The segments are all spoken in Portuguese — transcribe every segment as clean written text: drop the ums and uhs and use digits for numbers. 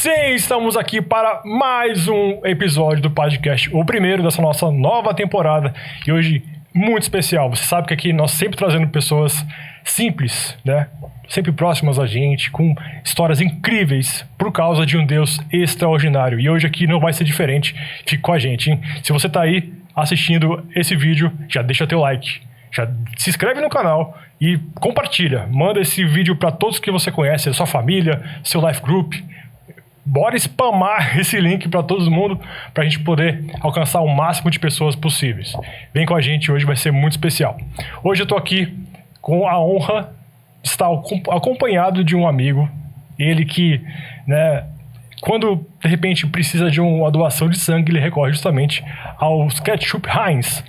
Sim, estamos aqui para mais um episódio do podcast, o primeiro dessa nossa nova temporada. E hoje, muito especial. Você sabe que aqui nós sempre trazendo pessoas simples, né? Sempre próximas a gente, com histórias incríveis por causa de um Deus extraordinário. E hoje aqui não vai ser diferente. Fique com a gente, hein? Se você tá aí assistindo esse vídeo, já deixa teu like, já se inscreve no canal e compartilha. Manda esse vídeo para todos que você conhece, a sua família, seu life group. Bora spamar esse link para todo mundo, para a gente poder alcançar o máximo de pessoas possíveis. Vem com a gente, hoje vai ser muito especial. Hoje eu tô aqui com a honra de estar acompanhado de um amigo, ele que, né, quando de repente precisa de uma doação de sangue, ele recorre justamente aos Ketchup Heinz.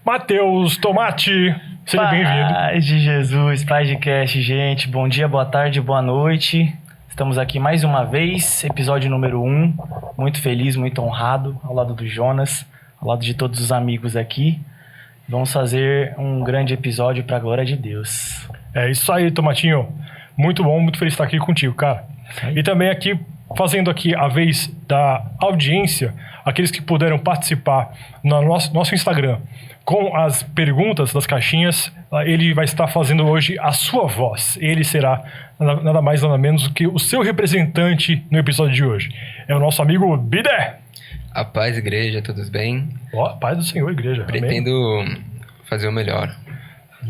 Matheus Tomati, seja bem-vindo. Paz de Jesus, paz de cast, gente. Bom dia, boa tarde, boa noite. Estamos aqui mais uma vez, episódio número 1. Muito feliz, muito honrado, ao lado do Jonas, ao lado de todos os amigos aqui. Vamos fazer um grande episódio para a glória de Deus. É isso aí, Tomatinho. Muito bom, muito feliz de estar aqui contigo, cara. E também aqui, fazendo aqui a vez da audiência, aqueles que puderam participar no nosso Instagram com as perguntas das caixinhas, ele vai estar fazendo hoje a sua voz. Ele será nada mais, nada menos do que o seu representante no episódio de hoje. É o nosso amigo Bidé. A paz, igreja, todos bem? Ó, paz do Senhor, igreja. Pretendo fazer o melhor.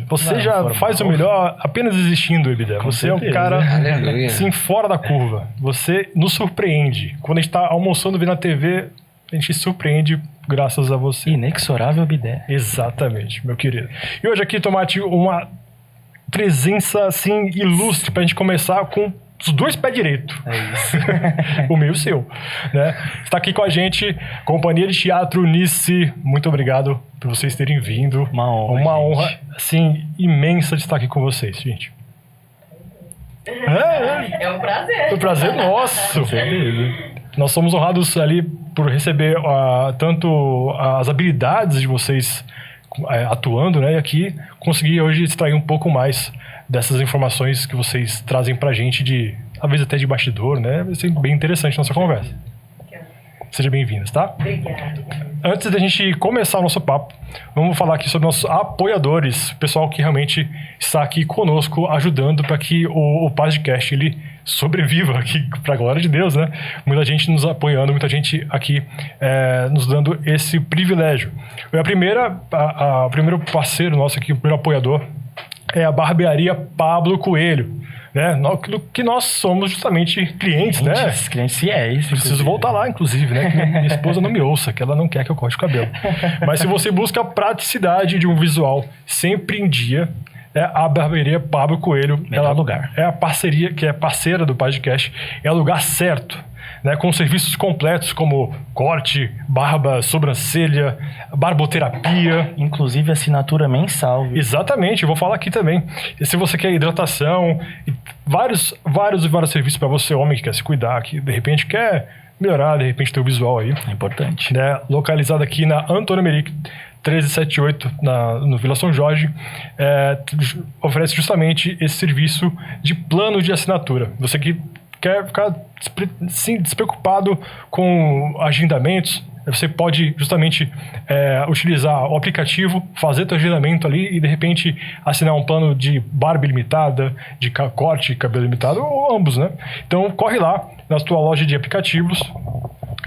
Você já faz o melhor apenas existindo, Bidé. Você é um cara, assim, fora da curva. Você nos surpreende. Quando a gente tá almoçando, vendo na TV, a gente se surpreende graças a você. Inexorável Bidé. Exatamente, meu querido. E hoje aqui, Tomate, uma presença, assim, ilustre pra gente começar com os dois pés direitos. É isso. O meu e o seu, né? Está aqui com a gente, Companhia de Teatro Nice. Muito obrigado por vocês terem vindo. Uma honra, uma honra, assim, imensa de estar aqui com vocês, gente. É um prazer. É um prazer nosso. Nós somos honrados ali por receber tanto as habilidades de vocês atuando, né? E aqui conseguir hoje extrair um pouco mais dessas informações que vocês trazem pra gente, às vezes até de bastidor, né? Vai ser bem interessante a nossa conversa. Sejam bem-vindos, tá? Obrigada. Antes da gente começar o nosso papo, vamos falar aqui sobre nossos apoiadores, o pessoal que realmente está aqui conosco, ajudando para que o podcast ele sobreviva aqui, para a glória de Deus, né? Muita gente nos apoiando, muita gente aqui nos dando esse privilégio. O primeiro parceiro nosso aqui, o primeiro apoiador, é a barbearia Pablo Coelho, né? Que nós somos justamente clientes, né? Clientes fiéis. Preciso voltar lá, inclusive, né? Que minha esposa não me ouça, que ela não quer que eu corte o cabelo. Mas se você busca a praticidade de um visual sempre em dia, a barbearia Pablo Coelho. Melhor lugar. É a parceria, que é parceira do podcast, é o lugar certo. Né, com serviços completos como corte, barba, sobrancelha, barboterapia. Inclusive assinatura mensal. Viu? Exatamente, eu vou falar aqui também. E se você quer hidratação, vários serviços para você, homem que quer se cuidar, que de repente quer melhorar, de repente ter o visual aí. É importante. Né, localizado aqui na Antônio Meric, 1378, no Vila São Jorge, oferece justamente esse serviço de plano de assinatura. Você que quer ficar despreocupado com agendamentos, você pode justamente utilizar o aplicativo, fazer seu agendamento ali e de repente assinar um plano de barba ilimitada, de corte, cabelo ilimitado, ou ambos, né? Então corre lá na sua loja de aplicativos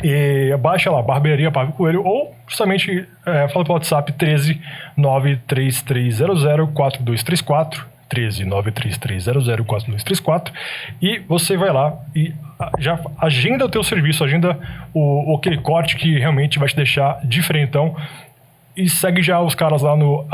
e baixa lá, Barbearia Pablo Coelho, ou justamente fala pelo WhatsApp 13 93300 4234, 13-93300-4234, e você vai lá e já agenda o teu serviço, agenda aquele corte que realmente vai te deixar diferentão, e segue já os caras lá no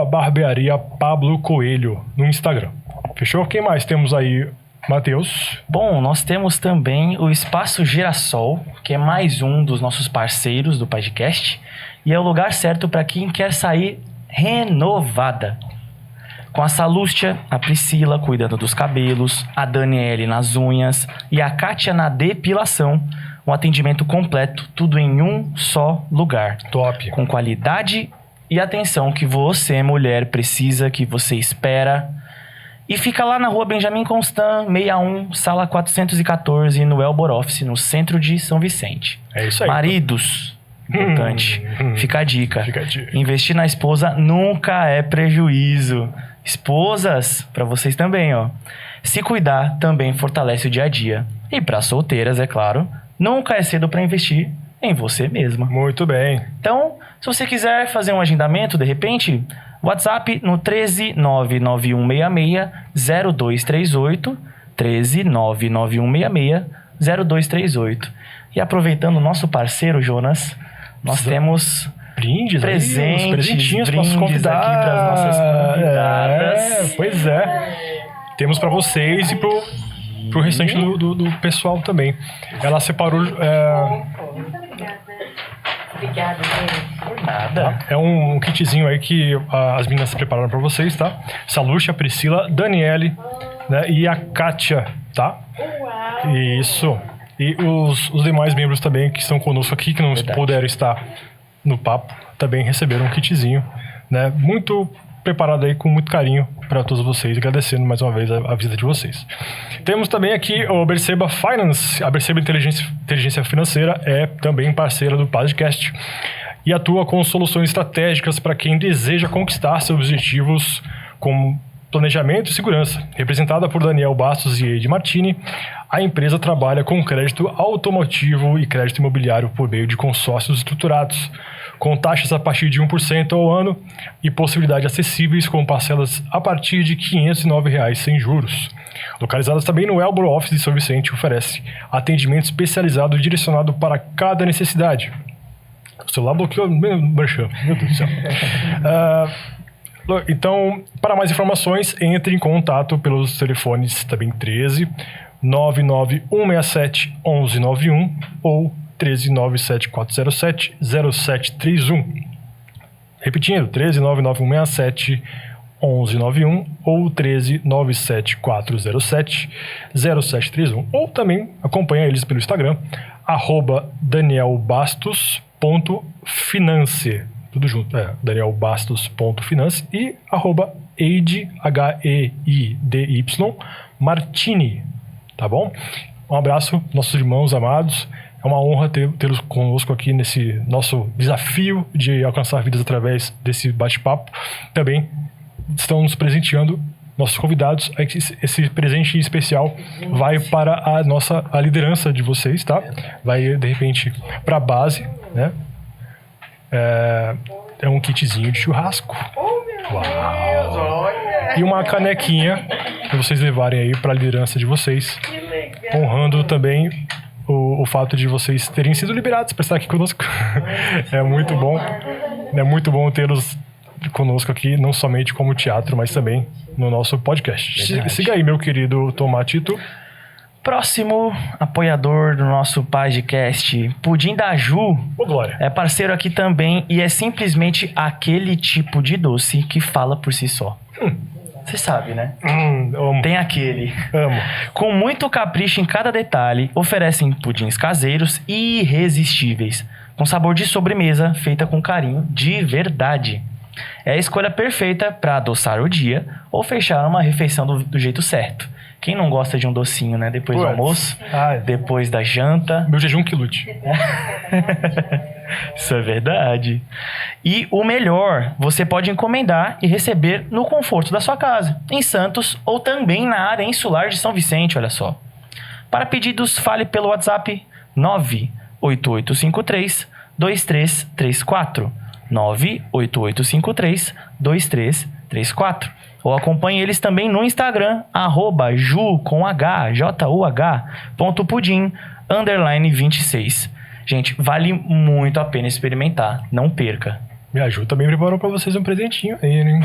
@barbearia Pablo Coelho no Instagram. Fechou? Quem mais temos aí, Matheus? Bom, nós temos também o Espaço Girassol, que é mais um dos nossos parceiros do podcast, e é o lugar certo para quem quer sair renovada. Com a Salústia, a Priscila cuidando dos cabelos, a Daniele nas unhas e a Kátia na depilação. Um atendimento completo, tudo em um só lugar. Top. Com qualidade e atenção que você, mulher, precisa, que você espera. E fica lá na rua Benjamin Constant, 61, sala 414, no Elbor Office, no centro de São Vicente. É isso aí. Maridos, importante, fica a dica. Fica a dica. Investir na esposa nunca é prejuízo. Esposas, pra vocês também, ó. Se cuidar também fortalece o dia a dia. E para solteiras, é claro, nunca é cedo para investir em você mesma. Muito bem. Então, se você quiser fazer um agendamento, de repente, WhatsApp no 13991660238, 13991660238. E aproveitando o nosso parceiro, Jonas, nós temos brindes, presentes, aí, presentinhos para os convidados. aqui para as nossas convidadas. Pois é. Temos para vocês e pro restante do pessoal também. Ela separou... Obrigada, gente. Por nada. É um kitzinho aí que as meninas prepararam para vocês, tá? Saluxa, Priscila, Daniele, né? E a Kátia, tá? Uau! Isso. E os demais membros também que estão conosco aqui, que não puderam estar no papo, também receberam um kitzinho, né? Muito preparado aí com muito carinho para todos vocês, agradecendo mais uma vez a visita de vocês. Temos também aqui o Berceba Finance. A Berceba Inteligência Financeira é também parceira do podcast e atua com soluções estratégicas para quem deseja conquistar seus objetivos com planejamento e segurança. Representada por Daniel Bastos e Eide Martini, a empresa trabalha com crédito automotivo e crédito imobiliário por meio de consórcios estruturados, com taxas a partir de 1% ao ano e possibilidades acessíveis com parcelas a partir de R$ 509 sem juros. Localizadas também no Elbor Office de São Vicente, oferece atendimento especializado e direcionado para cada necessidade. O celular bloqueou meu merchan, meu Deus do céu. Então, para mais informações, entre em contato pelos telefones também 13 99167 1191 ou 1397407 0731. Repetindo, 1399167 1191 ou 1397407 0731. Ou também acompanha eles pelo Instagram, @danielbastos.finance. Tudo junto, danielbastos.finance e @eidi, HEIDY, Martini, tá bom? Um abraço, nossos irmãos amados. É uma honra tê-los conosco aqui nesse nosso desafio de alcançar vidas através desse bate-papo. Também estão nos presenteando nossos convidados. Esse presente especial vai para a liderança de vocês, tá? Vai, de repente, para a base, né? É um kitzinho de churrasco. Uau! E uma canequinha para vocês levarem aí para a liderança de vocês. Honrando também o fato de vocês terem sido liberados para estar aqui conosco. É muito bom. É muito bom tê-los conosco aqui, não somente como teatro, mas também no nosso podcast. Siga aí, meu querido Tomatito. Próximo apoiador do nosso podcast, Pudim da Ju. Ô, Glória. É parceiro aqui também e é simplesmente aquele tipo de doce que fala por si só. Você sabe, né? Amo. Tem aquele. Amo. Com muito capricho em cada detalhe, oferecem pudins caseiros e irresistíveis, com sabor de sobremesa feita com carinho de verdade. É a escolha perfeita para adoçar o dia ou fechar uma refeição do jeito certo. Quem não gosta de um docinho, né? Depois do almoço, depois da janta. Meu jejum que lute. Isso é verdade. E o melhor, você pode encomendar e receber no conforto da sua casa, em Santos ou também na área insular de São Vicente, olha só. Para pedidos, fale pelo WhatsApp 98853-2334. 98853-2334. Ou acompanhe eles também no Instagram, @ju_pudim_26. Gente, vale muito a pena experimentar. Não perca. Me ajuda também preparou pra vocês um presentinho aí, né?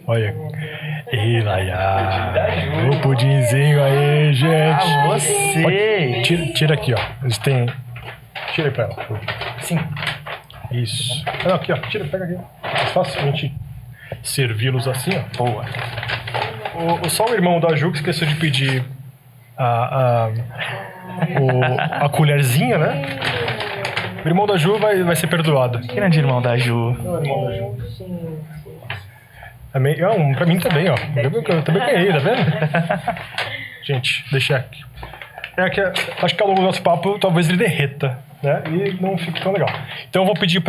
Olha. Ei, Laia. O pudinzinho aí, gente. Ah, você! Tira aqui, ó. Eles têm... Tira aí pra ela. Sim. Isso. Não, aqui, ó. Tira, pega aqui. É fácil a gente servi-los assim, ó. Boa. Só o irmão da Ju que esqueceu de pedir a colherzinha, né? O irmão da Ju vai ser perdoado. Grande irmão da Ju. Pra mim também, ó. Eu também ganhei, tá vendo? Gente, deixa aqui. Acho que ao longo do nosso papo, talvez ele derreta, né? E não fique tão legal. Então eu vou pedir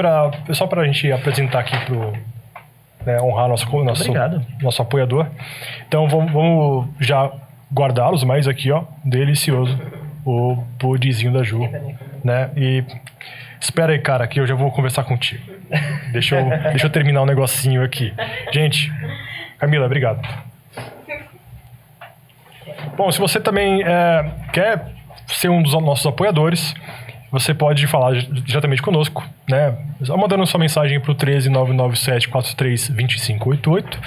só pra gente apresentar aqui honrar nosso apoiador. Então vamos já guardá-los, mas aqui, ó, delicioso. O pudizinho da Ju, né? E espera aí, cara, que eu já vou conversar contigo. Deixa eu terminar um negocinho aqui. Gente, Camila, obrigado. Bom, se você também quer ser um dos nossos apoiadores, você pode falar diretamente conosco, né? Só mandando sua mensagem para o 13997432588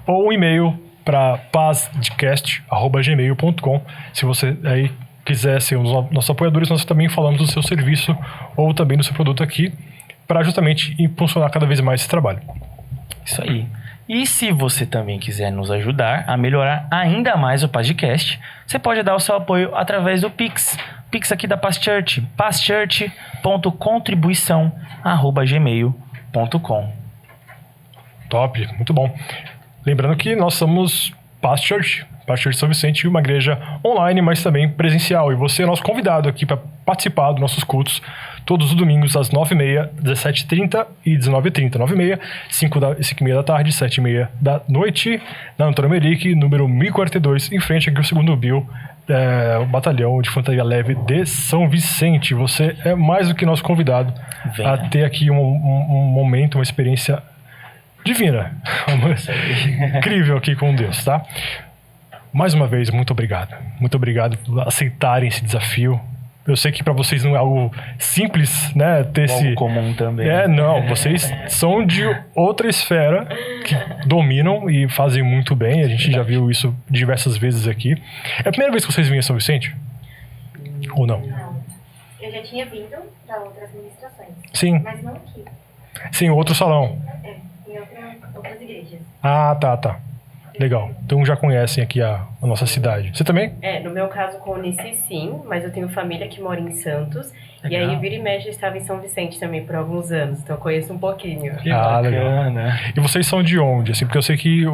ou um e-mail para pazdcast@gmail.com. Se você aí quiser ser um dos nossos apoiadores, nós também falamos do seu serviço ou também do seu produto aqui para justamente impulsionar cada vez mais esse trabalho. Isso aí. E se você também quiser nos ajudar a melhorar ainda mais o podcast, você pode dar o seu apoio através do Pix. Pix aqui da Paz Church, pazchurch.contribuição@gmail.com. Top, muito bom. Lembrando que nós somos Paz Church São Vicente, uma igreja online, mas também presencial. E você é nosso convidado aqui para participar dos nossos cultos todos os domingos às 9h30, 17h30 e 19h30. 9h30, 5h30 da tarde, 7h30 da noite, na Antônio Merique, número 1042, em frente aqui ao segundo Bill, o Batalhão de Infantaria Leve de São Vicente. Você é mais do que nosso convidado a ter aqui um momento, uma experiência divina. Incrível aqui com Deus, tá? Mais uma vez, muito obrigado. Muito obrigado por aceitarem esse desafio. Eu sei que para vocês não é algo simples, né? Ter esse comum também. Não. Vocês são de outra esfera que dominam e fazem muito bem. A gente já viu isso diversas vezes aqui. É a primeira vez que vocês vêm a São Vicente? Ou não? Não. Eu já tinha vindo para outras ministrações. Sim. Mas não aqui. Sim, outro salão. Em outras igrejas. Ah, tá. Legal. Então já conhecem aqui a nossa cidade. Você também? No meu caso conheci sim, mas eu tenho família que mora em Santos. Legal. E aí vira e mexe eu estava em São Vicente também por alguns anos, então eu conheço um pouquinho. Que bacana. E vocês são de onde? Assim, porque eu sei que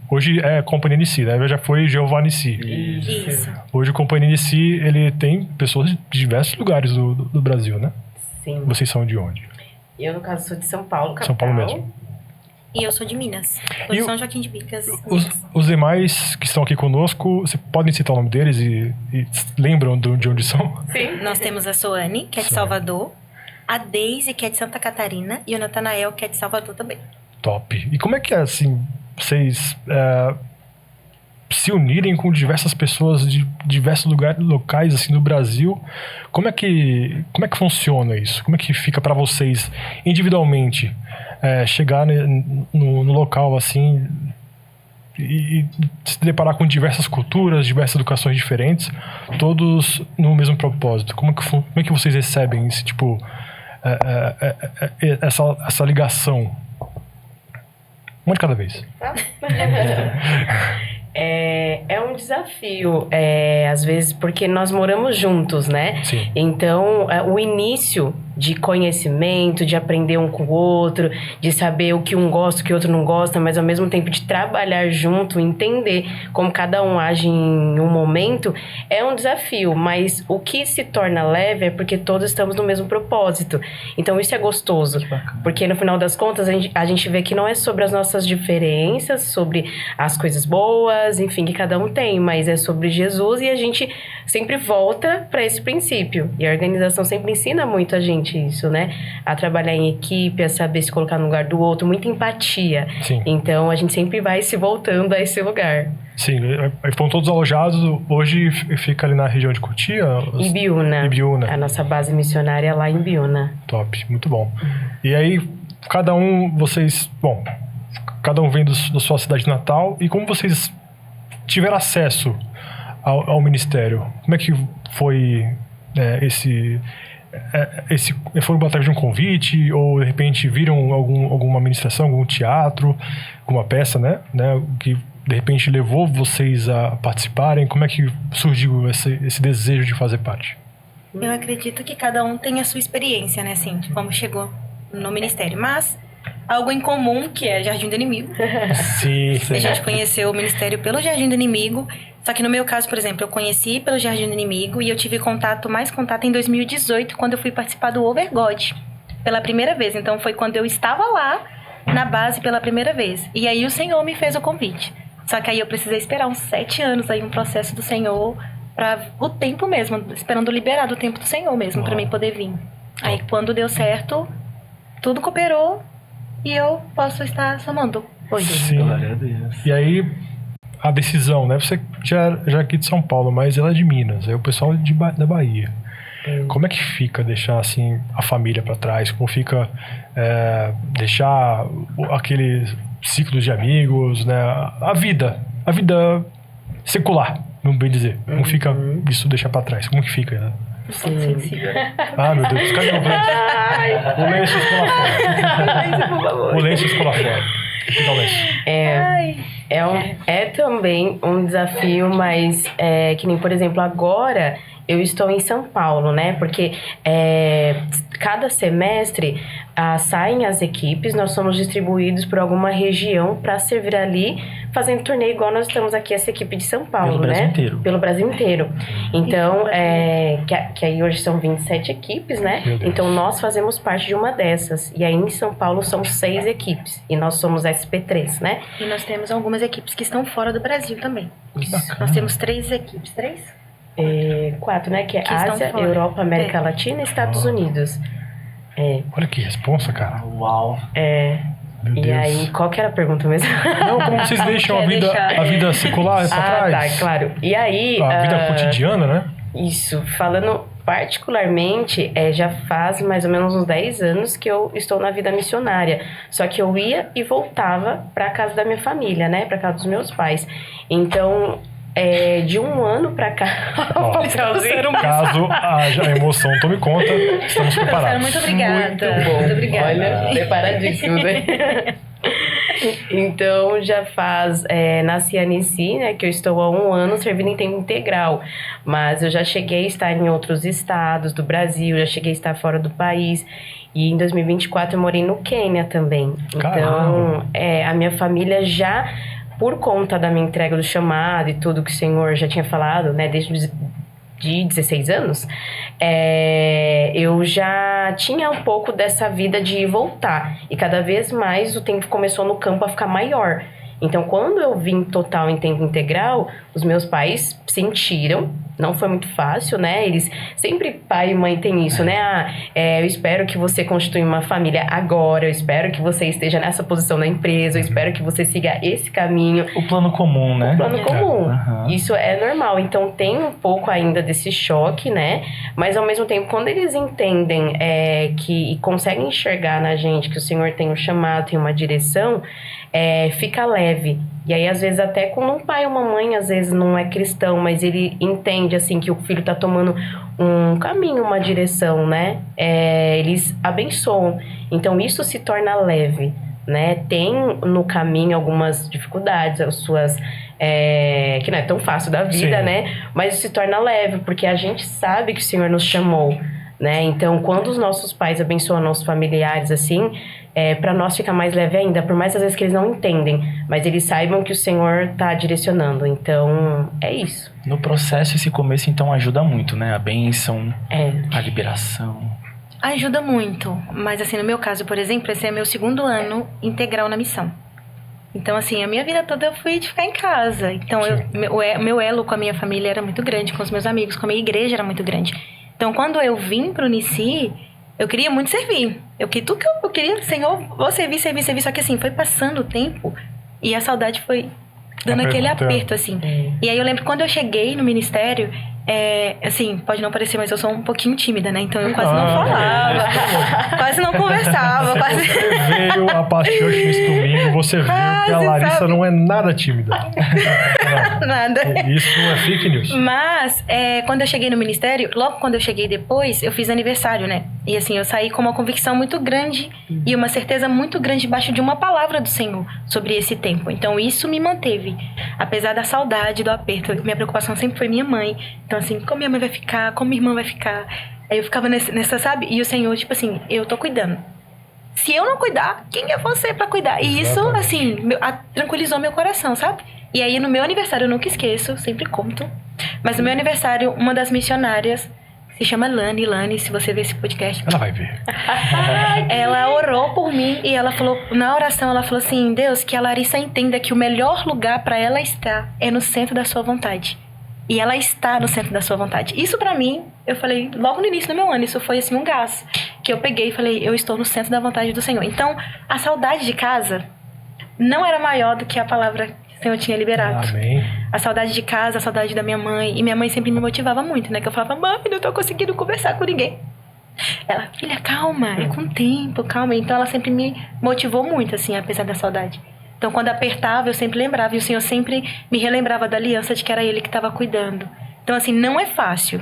hoje é Companhia Nissi, né? Já foi Jeová Nissi. Isso. Hoje o Companhia Nissi, ele tem pessoas de diversos lugares do Brasil, né? Sim. Vocês são de onde? Eu, no caso, sou de São Paulo, capital. São Paulo mesmo. E eu sou de Minas. E Sou São Joaquim de Bicas. Os demais que estão aqui conosco, você podem citar o nome deles e lembram de onde são? Sim. Nós temos a Soane, que é de Salvador, a Deise, que é de Santa Catarina, e o Natanael, que é de Salvador também. Top. E como é que é, assim, vocês se unirem com diversas pessoas de diversos locais, assim, no Brasil? Como é que funciona isso? Como é que fica para vocês, individualmente, chegar no local, assim, e se deparar com diversas culturas, diversas educações diferentes, todos no mesmo propósito? Como é que vocês recebem esse tipo, essa ligação? Uma de cada vez. É um desafio, às vezes, porque nós moramos juntos, né? Sim. Então, o início de conhecimento, de aprender um com o outro, de saber o que um gosta, o que o outro não gosta, mas ao mesmo tempo de trabalhar junto, entender como cada um age em um momento, é um desafio. Mas o que se torna leve é porque todos estamos no mesmo propósito. Então, isso é gostoso. Porque, no final das contas, a gente vê que não é sobre as nossas diferenças, sobre as coisas boas, enfim, que cada um tem, mas é sobre Jesus e a gente sempre volta para esse princípio. E a organização sempre ensina muito a gente isso, né? A trabalhar em equipe, a saber se colocar no lugar do outro, muita empatia. Sim. Então, a gente sempre vai se voltando a esse lugar. Sim, foram todos alojados, hoje fica ali na região de Cotia? Ibiúna. Ibiúna. A nossa base missionária é lá em Ibiúna. Top, muito bom. E aí, cada um vem da sua cidade natal, e como vocês tiveram acesso ao ministério? Como é que foi foi através de um convite, ou de repente viram alguma ministração, algum teatro, alguma peça, né? Que de repente levou vocês a participarem? Como é que surgiu esse desejo de fazer parte? Eu acredito que cada um tem a sua experiência, né, assim, de como chegou no ministério. Mas algo em comum, que é Jardim do Inimigo. Sim, A gente conheceu o ministério pelo Jardim do Inimigo. Só que no meu caso, por exemplo, eu conheci pelo Jardim do Inimigo e eu tive mais contato em 2018, quando eu fui participar do Overgod pela primeira vez. Então foi quando eu estava lá na base pela primeira vez. E aí o Senhor me fez o convite. Só que aí eu precisei esperar uns 7 anos aí, um processo do Senhor, para o tempo mesmo, esperando liberar do tempo do Senhor mesmo, para mim poder vir. Aí quando deu certo, tudo cooperou e eu posso estar somando hoje. Sim. Glória a Deus. E aí, a decisão, né? Você já é aqui de São Paulo, mas ela é de Minas. Aí o pessoal da Bahia. Como é que fica deixar, assim, a família pra trás? Como fica deixar aquele ciclo de amigos, né? A vida secular, vamos bem dizer. Como fica isso deixar pra trás? Como que fica, né? Ah, meu Deus, cadê o lenço? O lenço escolar fora. Pegar o lenço. É também um desafio, mas que nem, por exemplo, agora eu estou em São Paulo, né? Porque cada semestre saem as equipes, nós somos distribuídos por alguma região para servir ali, fazendo turnê igual nós estamos aqui, essa equipe de São Paulo, Pelo Brasil inteiro. Pelo Brasil inteiro. Então, que aí hoje são 27 equipes, né? Meu Deus. Então, nós fazemos parte de uma dessas. E aí, em São Paulo, são 6 equipes. E nós somos SP3, né? E nós temos algumas equipes que estão fora do Brasil também. bacana. Nós temos 3 equipes. 3? 4, né? Que é Que estão Ásia, fora. Europa, América Latina e Estados Unidos. Olha que responsa, cara. Uau. Meu E Deus. aí, qual que era a pergunta mesmo? Não, como vocês deixam a Quer vida, deixar- a vida secular pra trás? Tá, claro. E aí... A vida cotidiana, né? Isso, falando particularmente, já faz mais ou menos uns 10 anos que eu estou na vida missionária. Só que eu ia e voltava para casa da minha família, né? Para casa dos meus pais. Então, de um ano para cá... Ó, caso haja emoção, tome conta, estamos preparados. Muito obrigada. Muito bom. Muito obrigada. Olha, preparadíssimo, né? Então, já faz... na Cianici, né? Que eu estou há 1 ano servindo em tempo integral. Mas eu já cheguei a estar em outros estados do Brasil, já cheguei a estar fora do país. E em 2024 eu morei no Quênia também. Então, a minha família já... Por conta da minha entrega do chamado e tudo que o Senhor já tinha falado, né? Desde de 16 anos, eu já tinha um pouco dessa vida de voltar. E cada vez mais o tempo começou no campo a ficar maior. Então, quando eu vim total em tempo integral, os meus pais sentiram, não foi muito fácil, né? Eles, sempre pai e mãe tem isso, né? Eu espero que você constitui uma família agora, eu espero que você esteja nessa posição na empresa, eu espero que você siga esse caminho. O plano comum, né? O plano comum. Aham. Isso é normal. Então, tem um pouco ainda desse choque, né? Mas, ao mesmo tempo, quando eles entendem e conseguem enxergar na gente que o Senhor tem um chamado, tem uma direção, fica leve. E aí, às vezes, até quando um pai ou uma mãe, às vezes, não é cristão, mas ele entende, assim, que o filho tá tomando um caminho, uma direção, né? Eles abençoam. Então, isso se torna leve, né? Tem no caminho algumas dificuldades, as suas... que não é tão fácil da vida, Sim. né? Mas se torna leve, porque a gente sabe que o Senhor nos chamou, né? Então, quando os nossos pais abençoam nossos familiares, assim... para nós fica mais leve ainda, por mais às vezes que eles não entendem, mas eles saibam que o Senhor tá direcionando. Então, é isso. No processo, esse começo, então, ajuda muito, né? A bênção, a liberação. Ajuda muito, mas assim, no meu caso, por exemplo, esse é meu 2º ano integral na missão. Então, assim, a minha vida toda eu fui de ficar em casa. Então, meu elo com a minha família era muito grande, com os meus amigos, com a minha igreja era muito grande. Então, quando eu vim pro Unici, eu queria muito servir. Tudo que eu queria, Senhor, vou servir. Só que assim, foi passando o tempo e a saudade foi dando aquele aperto, assim. E aí eu lembro que quando eu cheguei no ministério, assim, pode não parecer, mas eu sou um pouquinho tímida, né? Então eu quase não falava, quase não conversava, quase... Você veio a partir nesse domingo, você viu que a Larissa sabe? não é nada tímida. Nada. Isso é fake news. Mas, quando eu cheguei no ministério, logo quando eu cheguei depois, eu fiz aniversário, né? E assim, eu saí com uma convicção muito grande e uma certeza muito grande debaixo de uma palavra do Senhor sobre esse tempo. Então, isso me manteve. Apesar da saudade, do aperto, minha preocupação sempre foi minha mãe. Então, assim, como minha mãe vai ficar, como minha irmã vai ficar. Aí eu ficava nessa, sabe? E o Senhor, tipo assim, eu tô cuidando. Se eu não cuidar, quem é você pra cuidar? E isso, Exatamente. assim, tranquilizou meu coração, sabe? E aí, no meu aniversário, eu nunca esqueço, sempre conto. Mas no meu aniversário, uma das missionárias, se chama Lani, se você ver esse podcast, Ela vai ver. ela orou por mim e ela falou, na oração, ela falou assim, Deus, que a Larissa entenda que o melhor lugar pra ela estar é no centro da sua vontade. E ela está no centro da sua vontade. Isso pra mim, eu falei, logo no início do meu ano, isso foi assim um gás. Que eu peguei e falei, eu estou no centro da vontade do Senhor. Então, a saudade de casa não era maior do que a palavra que o Senhor tinha liberado. Amém. A saudade de casa, a saudade da minha mãe. E minha mãe sempre me motivava muito, né? Que eu falava, mãe, não tô conseguindo conversar com ninguém. Ela, filha, calma, é com o tempo, calma. Então ela sempre me motivou muito, assim, apesar da saudade. Então quando apertava, eu sempre lembrava. E o Senhor sempre me relembrava da aliança de que era Ele que estava cuidando. Então, assim, não é fácil,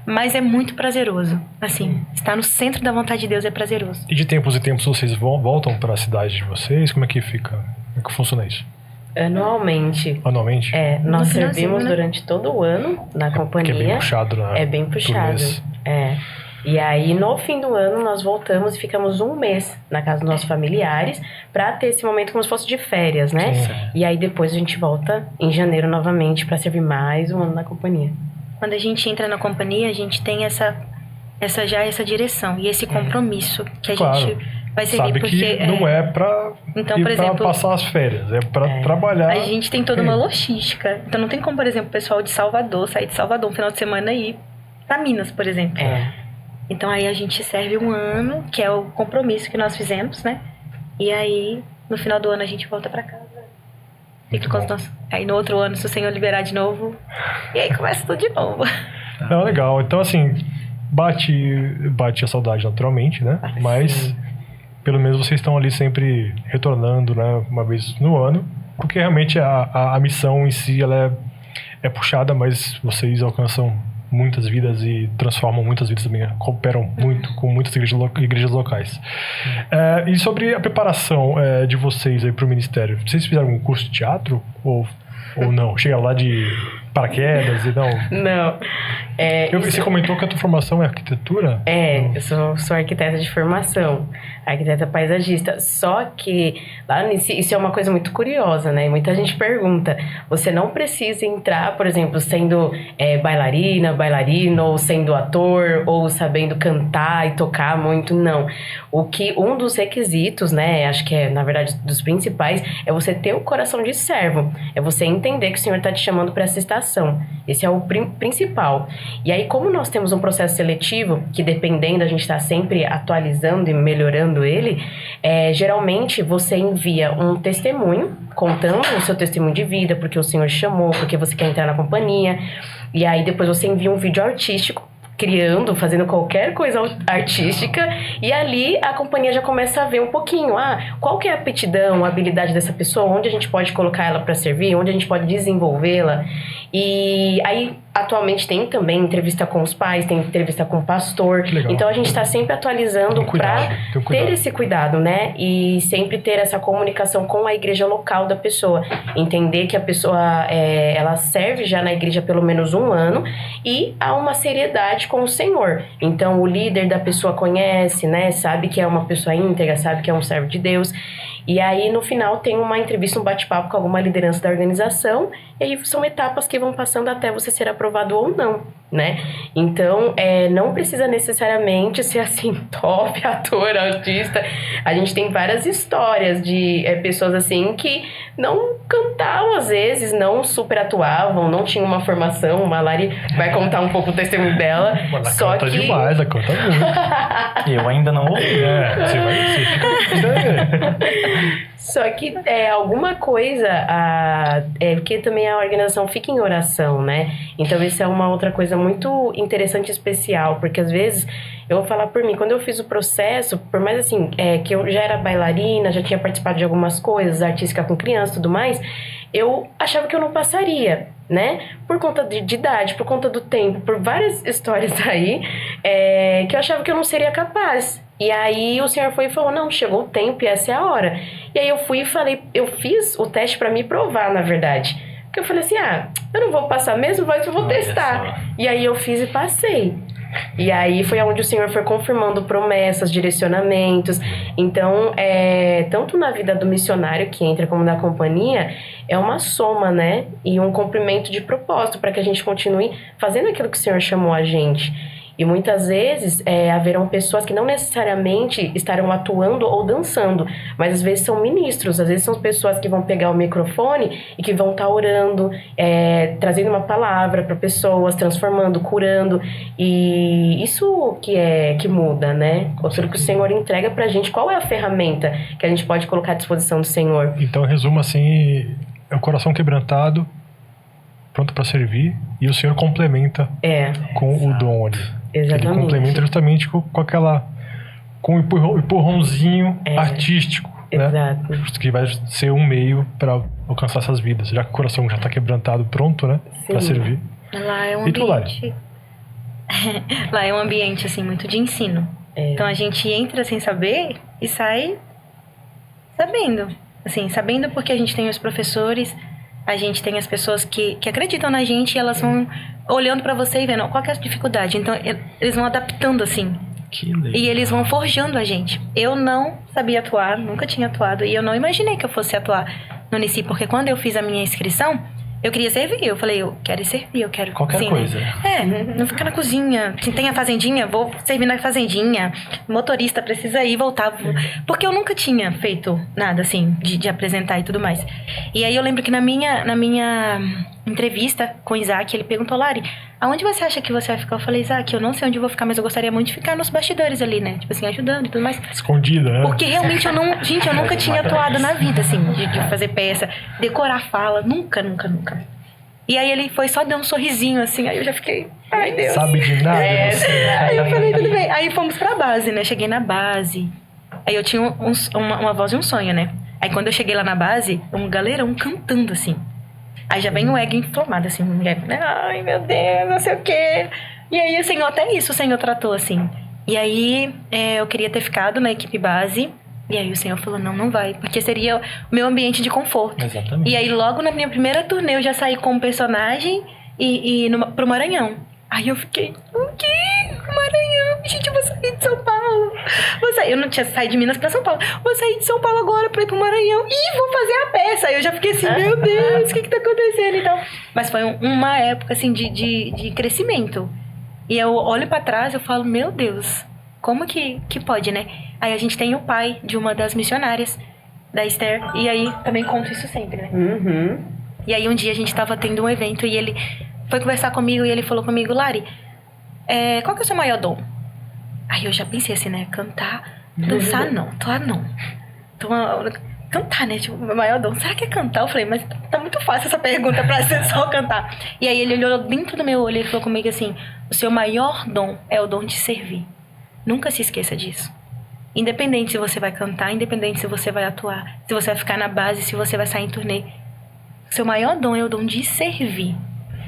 mas é muito prazeroso. Assim, estar no centro da vontade de Deus é prazeroso. E de tempos em tempos vocês voltam para a cidade de vocês? Como é que fica? Como é que funciona isso? Anualmente. Anualmente? Nós No finalzinho, servimos né? durante todo o ano na companhia. Que é bem puxado, né? É bem Por puxado. mês. E aí, no fim do ano, nós voltamos e ficamos um mês na casa dos nossos familiares pra ter esse momento como se fosse de férias, né? Sim. E aí, depois a gente volta em janeiro novamente pra servir mais um ano na companhia. Quando a gente entra na companhia, a gente tem essa direção e esse compromisso que a Claro. gente vai servir. Sabe porque que não é pra Então, ir por pra exemplo, passar as férias, é pra trabalhar. a gente tem toda uma logística. Então não tem como, por exemplo, o pessoal de Salvador sair de Salvador um final de semana e ir pra Minas, por exemplo. Então aí a gente serve um ano, que é o compromisso que nós fizemos, né? E aí, no final do ano, a gente volta pra casa. Muito Fica com os bom. nossos... Aí no outro ano, se o Senhor liberar de novo, e aí começa tudo de novo. Não, legal. Então, assim, bate a saudade naturalmente, né? Bate, Mas, sim. pelo menos vocês estão ali sempre retornando, né? Uma vez no ano. Porque realmente a missão em si, ela é puxada, mas vocês alcançam muitas vidas e transformam muitas vidas também, cooperam muito com muitas igrejas locais. E sobre a preparação de vocês aí para o ministério, vocês fizeram algum curso de teatro ou não? Chegaram lá de paraquedas e não? Não. Você comentou que a tua formação é arquitetura? Eu sou arquiteta de formação, arquiteta paisagista. Só que lá isso é uma coisa muito curiosa, né? Muita gente pergunta. Você não precisa entrar, por exemplo, sendo bailarino, ou sendo ator, ou sabendo cantar e tocar muito, não. Um dos requisitos, né? Acho que na verdade, dos principais, é você ter o coração de servo. É você entender que o Senhor está te chamando para essa estação. Esse é o principal. E aí, como nós temos um processo seletivo, que dependendo, a gente está sempre atualizando e melhorando ele, geralmente você envia um testemunho, contando o seu testemunho de vida, porque o Senhor chamou, porque você quer entrar na companhia. E aí, depois você envia um vídeo artístico, fazendo qualquer coisa artística, e ali a companhia já começa a ver um pouquinho, qual que é a aptidão, a habilidade dessa pessoa, onde a gente pode colocar ela para servir, onde a gente pode desenvolvê-la. E aí, atualmente tem também entrevista com os pais, tem entrevista com o pastor. Então a gente está sempre atualizando para ter esse cuidado, né? E sempre ter essa comunicação com a igreja local da pessoa. Entender que a pessoa, ela serve já na igreja pelo menos um ano e há uma seriedade com o Senhor. Então o líder da pessoa conhece, né? Sabe que é uma pessoa íntegra, sabe que é um servo de Deus. E aí, no final, tem uma entrevista, um bate-papo com alguma liderança da organização. E aí, são etapas que vão passando até você ser aprovado ou não, né? Então, não precisa necessariamente ser, assim, top, ator, artista. A gente tem várias histórias de pessoas, assim, que não cantavam, às vezes, não super atuavam, não tinham uma formação. A Lari vai contar um pouco o testemunho dela. Ela só canta que... demais, ela canta muito. Eu ainda não ouvi. Só que alguma coisa, porque também a organização fica em oração, né? Então isso é uma outra coisa muito interessante e especial, porque às vezes, eu vou falar por mim, quando eu fiz o processo, por mais assim, que eu já era bailarina, já tinha participado de algumas coisas, artística com criança e tudo mais, eu achava que eu não passaria, né? Por conta de idade, por conta do tempo, por várias histórias aí, que eu achava que eu não seria capaz. E aí o Senhor foi e falou, não, chegou o tempo e essa é a hora. E aí eu fui e falei, eu fiz o teste pra me provar, na verdade. Porque eu falei assim, eu não vou passar mesmo, mas eu vou testar. E aí eu fiz e passei. E aí foi onde o Senhor foi confirmando promessas, direcionamentos. Então, tanto na vida do missionário que entra como na companhia, é uma soma, né? E um cumprimento de propósito para que a gente continue fazendo aquilo que o Senhor chamou a gente. E muitas vezes haverão pessoas que não necessariamente estarão atuando ou dançando, mas às vezes são ministros, às vezes são pessoas que vão pegar o microfone e que vão estar orando, trazendo uma palavra para pessoas, transformando, curando. E isso que muda, né? Aquilo que o Senhor entrega pra gente, qual é a ferramenta que a gente pode colocar à disposição do Senhor? Então, em resumo, assim, é o coração quebrantado, pronto para servir, e o Senhor complementa com o dom ali. Exatamente. Ele complementa justamente com o empurrãozinho artístico, né? Exato. Que vai ser um meio para alcançar essas vidas, já que o coração já está quebrantado, pronto, né? Para servir. Lá é um E tu, Lari? ambiente... Lá é um ambiente, assim, muito de ensino. Então a gente entra sem saber e sai sabendo. Assim, sabendo porque a gente tem os professores, a gente tem as pessoas que acreditam na gente e elas vão olhando pra você e vendo qual que é a dificuldade. Então, eles vão adaptando, assim. Que legal. E eles vão forjando a gente. Eu não sabia atuar, nunca tinha atuado. E eu não imaginei que eu fosse atuar no Unici, porque quando eu fiz a minha inscrição, eu queria servir. Eu falei, eu quero servir, eu quero... Qualquer sim, coisa. Né? Não ficar na cozinha. Se tem a fazendinha, vou servir na fazendinha. Motorista precisa ir, voltar. Porque eu nunca tinha feito nada, assim, de apresentar e tudo mais. E aí eu lembro que na minha entrevista com o Isaac, ele perguntou, Lari, aonde você acha que você vai ficar? Eu falei, Isaac, eu não sei onde eu vou ficar, mas eu gostaria muito de ficar nos bastidores ali, né? Tipo assim, ajudando e tudo mais. Escondida, né? Porque realmente eu nunca tinha atuado na vida, assim, de fazer peça, decorar fala, nunca. E aí ele foi só dar um sorrisinho, assim, aí eu já fiquei, ai Deus. Sabe de nada, você. Aí eu falei, tudo bem. Aí fomos pra base, né? Cheguei na base. Aí eu tinha uma voz e um sonho, né? Aí quando eu cheguei lá na base, um galerão cantando, assim. Aí já vem o ego inflamado, assim, ai meu Deus, não sei o quê. E aí o Senhor, até isso o Senhor tratou, assim. E aí eu queria ter ficado na equipe base. E aí o Senhor falou, não vai, porque seria o meu ambiente de conforto. Exatamente. E aí logo na minha primeira turnê eu já saí como personagem pro Maranhão. Aí eu fiquei, o quê? Maranhão? Gente, eu vou sair de São Paulo. Eu não tinha saído de Minas pra São Paulo. Vou sair de São Paulo agora pra ir pro Maranhão. E vou fazer a peça. Aí eu já fiquei assim, meu Deus, o que tá acontecendo e tal. Mas foi uma época, assim, de crescimento. E eu olho pra trás e eu falo, meu Deus, como que pode, né? Aí a gente tem o pai de uma das missionárias, da Esther. E aí também conto isso sempre, né? Uhum. E aí um dia a gente tava tendo um evento e ele foi conversar comigo e ele falou comigo, Lari, qual que é o seu maior dom? Aí eu já pensei assim, né? Cantar, dançar não, atuar não. Cantar, né? Tipo, meu maior dom. Será que é cantar? Eu falei, mas tá muito fácil essa pergunta pra ser só cantar. E aí ele olhou dentro do meu olho e falou comigo assim, o seu maior dom é o dom de servir. Nunca se esqueça disso. Independente se você vai cantar, independente se você vai atuar, se você vai ficar na base, se você vai sair em turnê. Seu maior dom é o dom de servir.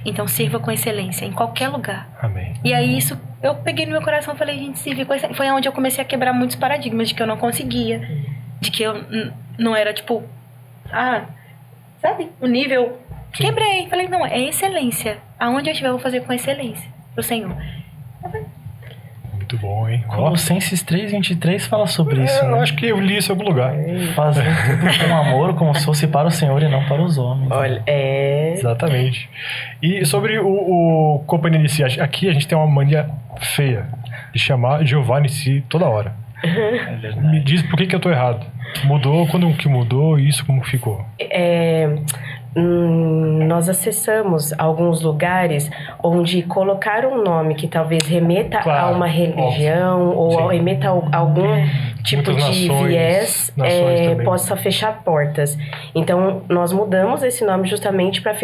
Então sirva com excelência, em qualquer lugar. Amém. E aí isso, eu peguei no meu coração e falei, gente, servir com excelência. Foi onde eu comecei a quebrar muitos paradigmas de que eu não conseguia. De que eu não era tipo, sabe? O nível... Sim. Quebrei. Falei, não, é excelência. Aonde eu estiver, eu vou fazer com excelência. Pro Senhor. Muito bom, hein? Colossenses 3:23 fala sobre isso, Eu né? acho que eu li isso em algum lugar. Fazendo tudo com amor, como se fosse para o Senhor e não para os homens. Olha, Exatamente. E sobre o Companhia Nissi, aqui a gente tem uma mania feia de chamar Jeová Nissi toda hora. É verdade. Me diz por que eu tô errado. Mudou? Quando que mudou? Isso como que ficou? Nós acessamos alguns lugares onde colocar um nome que talvez remeta Claro, a uma religião ou Sim. remeta a algum tipo Muitas de nações viés também. possa fechar portas. Então, nós mudamos esse nome justamente para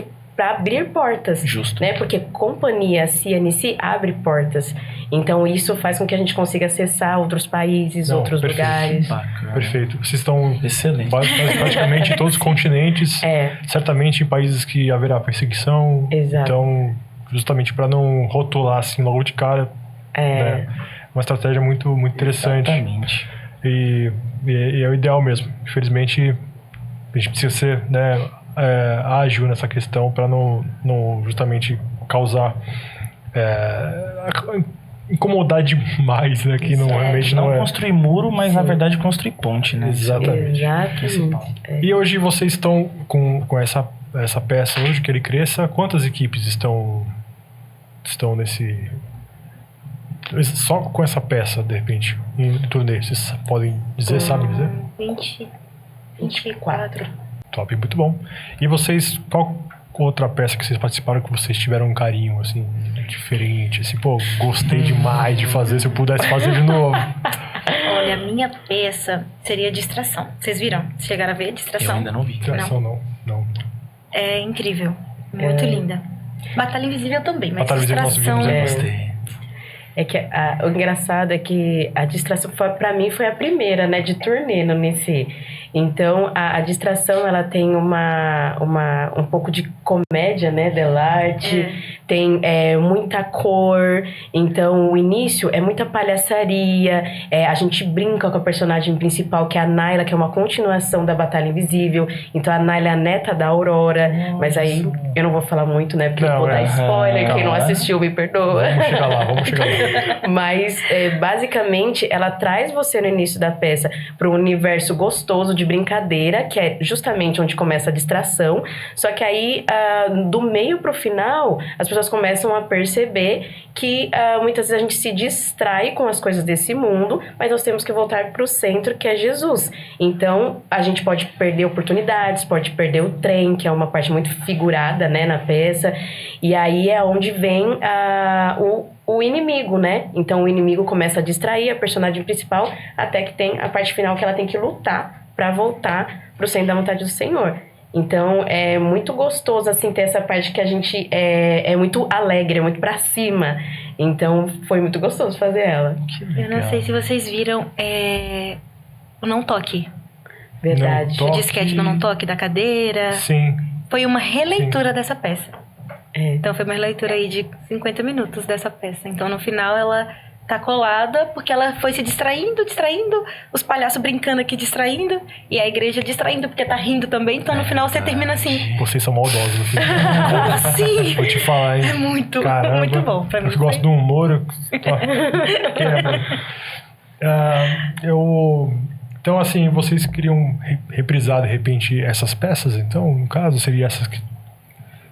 abrir portas. Justo. Né? Porque Companhia CNC abre portas. Então, isso faz com que a gente consiga acessar outros países, Não, outros perfeito. lugares. Bacana. Perfeito. Vocês estão Excelente. praticamente em todos os continentes. Certamente em países que haverá perseguição. Exato. Então, justamente para não rotular assim logo de cara. Né? Uma estratégia muito, muito interessante. Exatamente. E é o ideal mesmo. Infelizmente, a gente precisa ser, né, ágil nessa questão para não justamente causar incomodar demais, né? Que não, realmente não é. construir muro, mas na verdade construir ponte, né? Exatamente. Exatamente. E hoje vocês estão com essa peça, hoje que ele cresça, quantas equipes estão nesse... Só com essa peça, de repente, em turnê, vocês podem dizer, sabem dizer? 24. Top, muito bom. E vocês, qual outra peça que vocês participaram que vocês tiveram um carinho, assim, diferente? Assim, pô, gostei demais de fazer, se eu pudesse fazer de novo. Olha, a minha peça seria Distração. Vocês viram? Chegaram a ver Distração? Eu ainda não vi. Tração não. É incrível. Muito linda. Batalha Invisível também, mas Batalha Invisível nós Distração... vimos, Gostei. É que o engraçado é que a Distração, pra mim, foi a primeira, né, de turnê no Nici. Então, a Distração, ela tem um pouco de comédia, né, dell'arte, tem muita cor, então o início é muita palhaçaria, a gente brinca com a personagem principal, que é a Naila, que é uma continuação da Batalha Invisível, então a Naila é a neta da Aurora, mas aí eu não vou falar muito, né, porque eu vou dar spoiler, quem não assistiu me perdoa. Vamos chegar lá. Mas, basicamente, ela traz você no início da peça para um universo gostoso de brincadeira, que é justamente onde começa a distração. Só que aí, do meio pro final, as pessoas começam a perceber que muitas vezes a gente se distrai com as coisas desse mundo, mas nós temos que voltar pro centro, que é Jesus. Então, a gente pode perder oportunidades, pode perder o trem, que é uma parte muito figurada, né, na peça. E aí é onde vem o inimigo, né? Então o inimigo começa a distrair a personagem principal até que tem a parte final que ela tem que lutar pra voltar pro centro da vontade do Senhor. Então é muito gostoso, assim, ter essa parte que a gente é muito alegre, é muito pra cima. Então foi muito gostoso fazer ela. Eu não sei se vocês viram o Não Toque. Verdade. Não O Toque. disquete do Não Toque, da cadeira. Sim. Foi uma releitura dessa peça. É. Então foi uma releitura aí de 50 minutos dessa peça. Então no final ela tá colada porque ela foi se distraindo, os palhaços brincando aqui, distraindo, e a igreja distraindo porque tá rindo também. Então no final você termina assim. Vocês são maldosos. Assim. Como assim? Vou te falar, hein? É muito, Caramba, muito bom. Pra mim eu gosto do humor. Quebra. Então, assim, vocês queriam reprisar, de repente, essas peças? Então, no caso, seria essas que...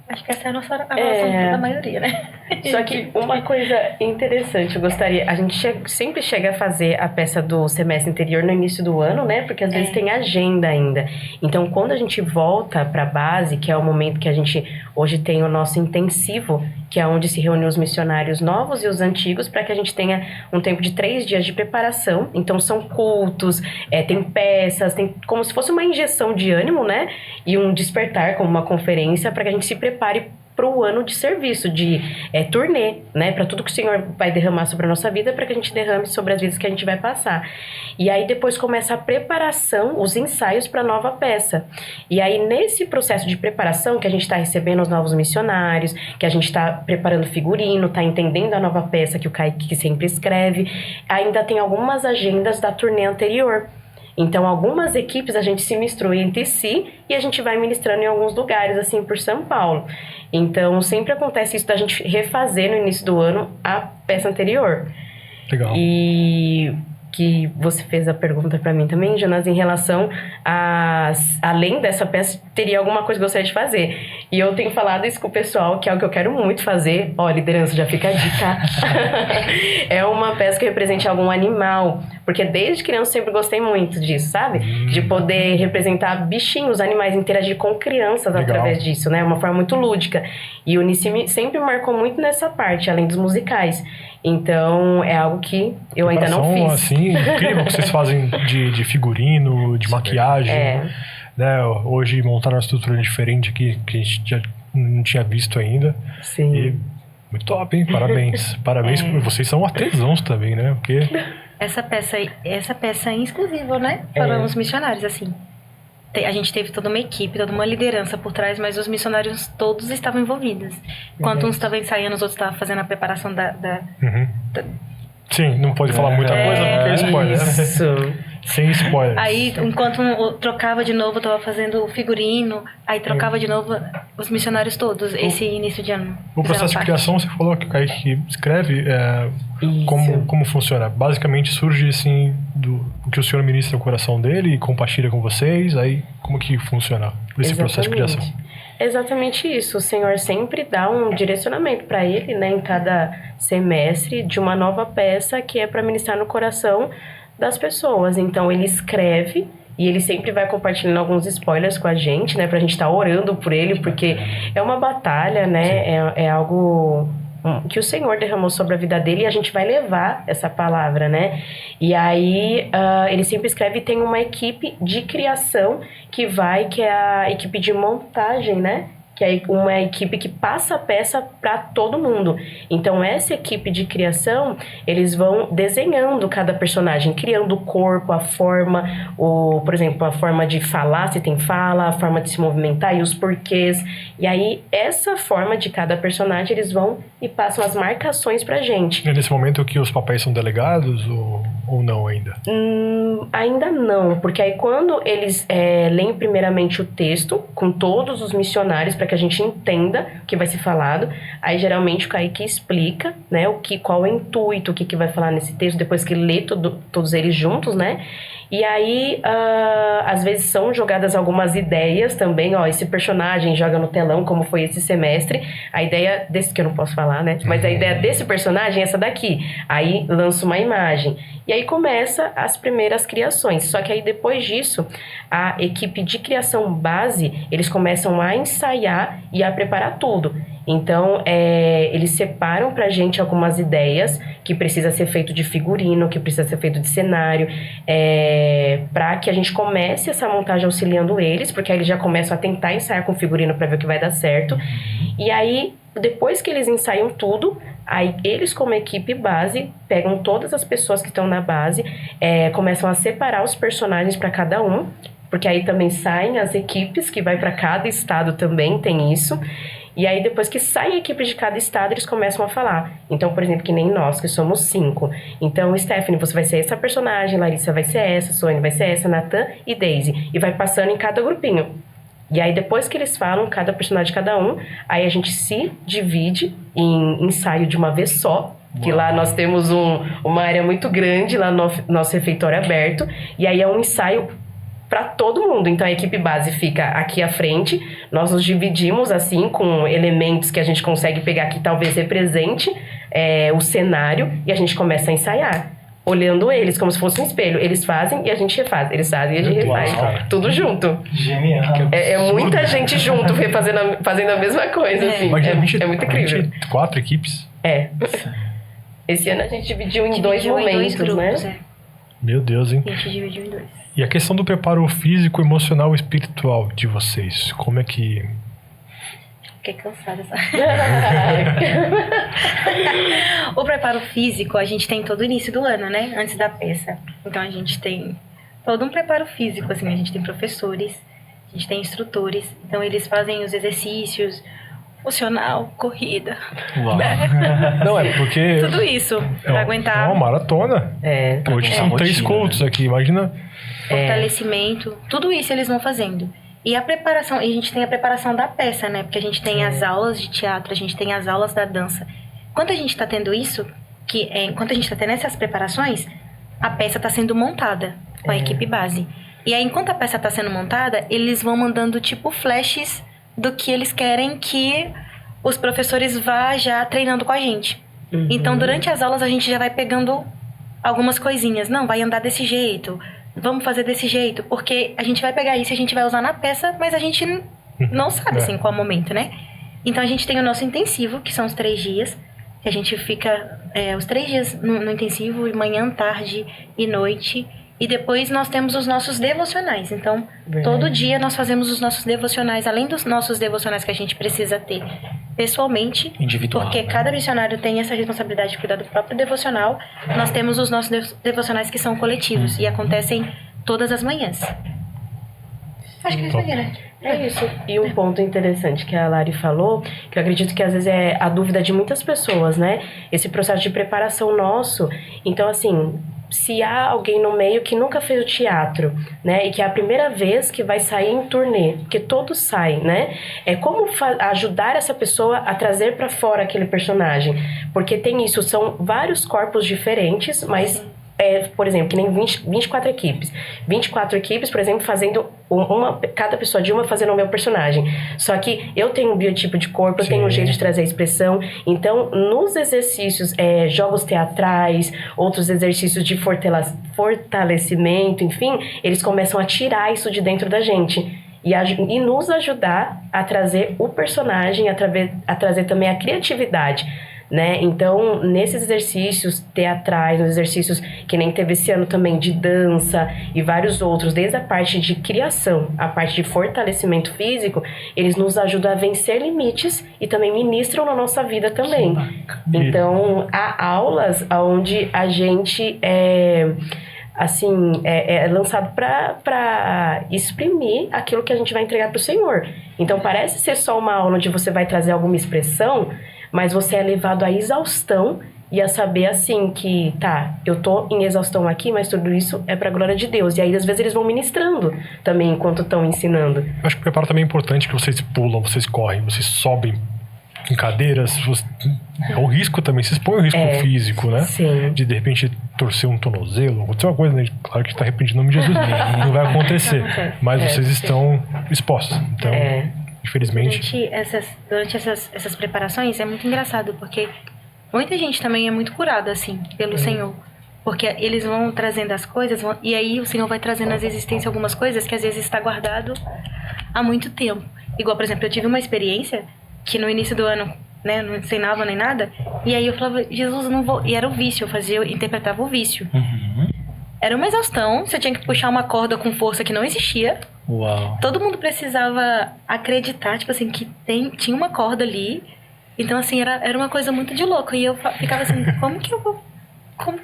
Acho que essa é a nossa da maioria, né? Só que uma coisa interessante, eu gostaria... A gente sempre chega a fazer a peça do semestre anterior no início do ano, né? Porque às vezes tem agenda ainda. Então, quando a gente volta pra base, que é o momento que a gente... Hoje tem o nosso intensivo, que é onde se reúnem os missionários novos e os antigos, para que a gente tenha um tempo de 3 dias de preparação. Então, são cultos, tem peças, tem como se fosse uma injeção de ânimo, né? E um despertar, como uma conferência, para que a gente se prepare para o ano de serviço, de turnê, né? Para tudo que o Senhor vai derramar sobre a nossa vida, para que a gente derrame sobre as vidas que a gente vai passar. E aí depois começa a preparação, os ensaios para a nova peça. E aí nesse processo de preparação, que a gente está recebendo os novos missionários, que a gente está preparando figurino, está entendendo a nova peça que o Kaique sempre escreve, ainda tem algumas agendas da turnê anterior. Então, algumas equipes a gente se mistura entre si e a gente vai ministrando em alguns lugares, assim, por São Paulo. Então, sempre acontece isso da gente refazer no início do ano a peça anterior. Legal. E que você fez a pergunta pra mim também, Jonas, em relação a... Além dessa peça, teria alguma coisa que eu gostaria de fazer. E eu tenho falado isso com o pessoal, que é algo que eu quero muito fazer. Ó, liderança, já fica a dica. É uma peça que represente algum animal. Porque desde criança eu sempre gostei muito disso, sabe? De poder representar bichinhos, animais, interagir com crianças através disso, né? Uma forma muito lúdica. E o Nici sempre marcou muito nessa parte, além dos musicais. Então, é algo que eu ainda não fiz. Assim, incrível que vocês fazem de figurino, de maquiagem. Né? Hoje montaram uma estrutura diferente aqui, que a gente já não tinha visto ainda. Sim. E muito top, hein? Parabéns. Parabéns. Vocês são artesãos também, né? Porque... Essa peça é exclusiva, né? Para os missionários, assim. A gente teve toda uma equipe, toda uma liderança por trás, mas os missionários todos estavam envolvidos. Enquanto uns estavam ensaiando, os outros estavam fazendo a preparação da Sim, não pode falar muita coisa porque é spoiler. Isso. Sem spoiler. Aí, enquanto trocava de novo, eu tava fazendo figurino, aí trocava de novo os missionários todos, esse início de ano. O processo de criação, você falou que o Kaique escreve, como funciona? Basicamente surge assim do que o senhor ministra no coração dele e compartilha com vocês, aí como que funciona esse processo de criação? Exatamente isso. O Senhor sempre dá um direcionamento para ele, né, em cada semestre, de uma nova peça que é para ministrar no coração das pessoas. Então ele escreve e ele sempre vai compartilhando alguns spoilers com a gente, né, pra gente estar orando por ele, porque é uma batalha, né, é algo que o Senhor derramou sobre a vida dele e a gente vai levar essa palavra, né? E aí ele sempre escreve e tem uma equipe de criação que é a equipe de montagem, né? Que é uma equipe que passa a peça para todo mundo. Então, essa equipe de criação, eles vão desenhando cada personagem, criando o corpo, a forma, por exemplo, a forma de falar, se tem fala, a forma de se movimentar e os porquês. E aí, essa forma de cada personagem, eles vão e passam as marcações pra gente. E nesse momento que os papéis são delegados ou não ainda? Ainda não, porque aí quando eles leem primeiramente o texto, com todos os missionários, para que a gente entenda o que vai ser falado, aí geralmente o Kaique explica, né, qual é o intuito, o que vai falar nesse texto, depois que lê todos eles juntos, né, e aí às vezes são jogadas algumas ideias também, esse personagem joga no telão, como foi esse semestre, a ideia desse, que eu não posso falar, né, mas a ideia desse personagem é essa daqui, aí lança uma imagem, e aí começa as primeiras criações, só que aí depois disso, a equipe de criação base, eles começam a ensaiar e a preparar tudo. Então, eles separam pra gente algumas ideias que precisa ser feito de figurino, que precisa ser feito de cenário, para que a gente comece essa montagem auxiliando eles, porque aí eles já começam a tentar ensaiar com figurino para ver o que vai dar certo. E aí, depois que eles ensaiam tudo, aí eles, como equipe base, pegam todas as pessoas que estão na base, começam a separar os personagens para cada um, porque aí também saem as equipes que vai para cada estado, também tem isso. E aí depois que sai a equipe de cada estado, eles começam a falar. Então, por exemplo, que nem nós, que somos 5. Então, Stephanie, você vai ser essa personagem, Larissa vai ser essa, Sônia vai ser essa, Natan e Daisy. E vai passando em cada grupinho. E aí depois que eles falam, cada personagem de cada um, aí a gente se divide em ensaio de uma vez só. Que lá nós temos uma área muito grande, lá no nosso refeitório aberto. E aí é um ensaio para todo mundo. Então a equipe base fica aqui à frente, nós nos dividimos assim com elementos que a gente consegue pegar que talvez represente o cenário e a gente começa a ensaiar, olhando eles como se fosse um espelho. Eles fazem e a gente refaz, eles fazem e a gente refaz, tudo junto. Genial. É muita gente junto fazendo a mesma coisa, assim. É muito incrível. 4 equipes? Esse ano a gente dividiu em dois momentos, grupos, né? Meu Deus, hein? A gente dividiu em 2. E a questão do preparo físico, emocional e espiritual de vocês, como é que... Fiquei cansada. O preparo físico a gente tem todo o início do ano, né? Antes da peça. Então a gente tem todo um preparo físico, assim. A gente tem professores, a gente tem instrutores. Então eles fazem os exercícios, funcional, corrida. Uau. Não, é porque... Tudo isso pra aguentar. É uma maratona. Hoje são 3 cultos, né? Aqui, imagina... Fortalecimento, tudo isso eles vão fazendo. E a preparação, e a gente tem a preparação da peça, né? Porque a gente tem as aulas de teatro, a gente tem as aulas da dança. Quando a gente tá tendo isso, enquanto a gente tá tendo essas preparações, a peça tá sendo montada com a equipe base. E aí, enquanto a peça tá sendo montada, eles vão mandando, tipo, flashes do que eles querem que os professores vá já treinando com a gente. Então, durante as aulas, a gente já vai pegando algumas coisinhas. Não, vai andar desse jeito... Vamos fazer desse jeito, porque a gente vai pegar isso e a gente vai usar na peça, mas a gente não sabe, assim, qual momento, né? Então, a gente tem o nosso intensivo, que são os 3 dias, que a gente fica os 3 dias no intensivo, manhã, tarde e noite, e depois nós temos os nossos devocionais. Então, todo dia nós fazemos os nossos devocionais, além dos nossos devocionais que a gente precisa ter pessoalmente, individual, porque cada missionário tem essa responsabilidade de cuidar do próprio devocional. Nós temos os nossos devocionais que são coletivos e acontecem todas as manhãs. Acho que é isso aí, né? É isso. E um ponto interessante que a Lari falou, que eu acredito que às vezes é a dúvida de muitas pessoas, né? Esse processo de preparação nosso. Então, assim, se há alguém no meio que nunca fez o teatro, né? E que é a primeira vez que vai sair em turnê, porque todos saem, né? É como ajudar essa pessoa a trazer para fora aquele personagem. Porque tem isso, são vários corpos diferentes, mas... por exemplo, que nem 24 equipes. 24 equipes, por exemplo, fazendo cada pessoa de uma fazendo o meu personagem. Só que eu tenho um biotipo de corpo, eu tenho um jeito de trazer a expressão. Então, nos exercícios, jogos teatrais, outros exercícios de fortalecimento, enfim, eles começam a tirar isso de dentro da gente. E nos ajudar a trazer o personagem, a trazer também a criatividade. Né? Então, nesses exercícios teatrais, nos exercícios que nem teve esse ano também de dança e vários outros, desde a parte de criação, a parte de fortalecimento físico, eles nos ajudam a vencer limites e também ministram na nossa vida também. Então, há aulas onde a gente é lançado para exprimir aquilo que a gente vai entregar para o Senhor. Então, parece ser só uma aula onde você vai trazer alguma expressão, mas você é levado à exaustão e a saber assim que, eu tô em exaustão aqui, mas tudo isso é pra glória de Deus. E aí, às vezes, eles vão ministrando também enquanto estão ensinando. Eu acho que o preparo também é importante, que vocês pulam, vocês correm, vocês sobem em cadeiras. É o risco também, se expõe o risco físico, né? Sim. De repente torcer um tornozelo, acontecer uma coisa, né? Claro que está repetindo o nome de Jesus, não vai acontecer. Mas vocês estão expostos. Então... Infelizmente. Durante essas preparações é muito engraçado, porque muita gente também é muito curada, assim, pelo Senhor. Porque eles vão trazendo as coisas, e aí o Senhor vai trazendo às existência algumas coisas que às vezes está guardado há muito tempo. Igual, por exemplo, eu tive uma experiência que no início do ano, né, não ensinava nem nada, e aí eu falava, Jesus, eu não vou... E era o vício, eu interpretava o vício. Era uma exaustão, você tinha que puxar uma corda com força que não existia. Uau. Todo mundo precisava acreditar, tipo assim, que tinha uma corda ali. Então, assim, era uma coisa muito de louco. E eu ficava assim, como que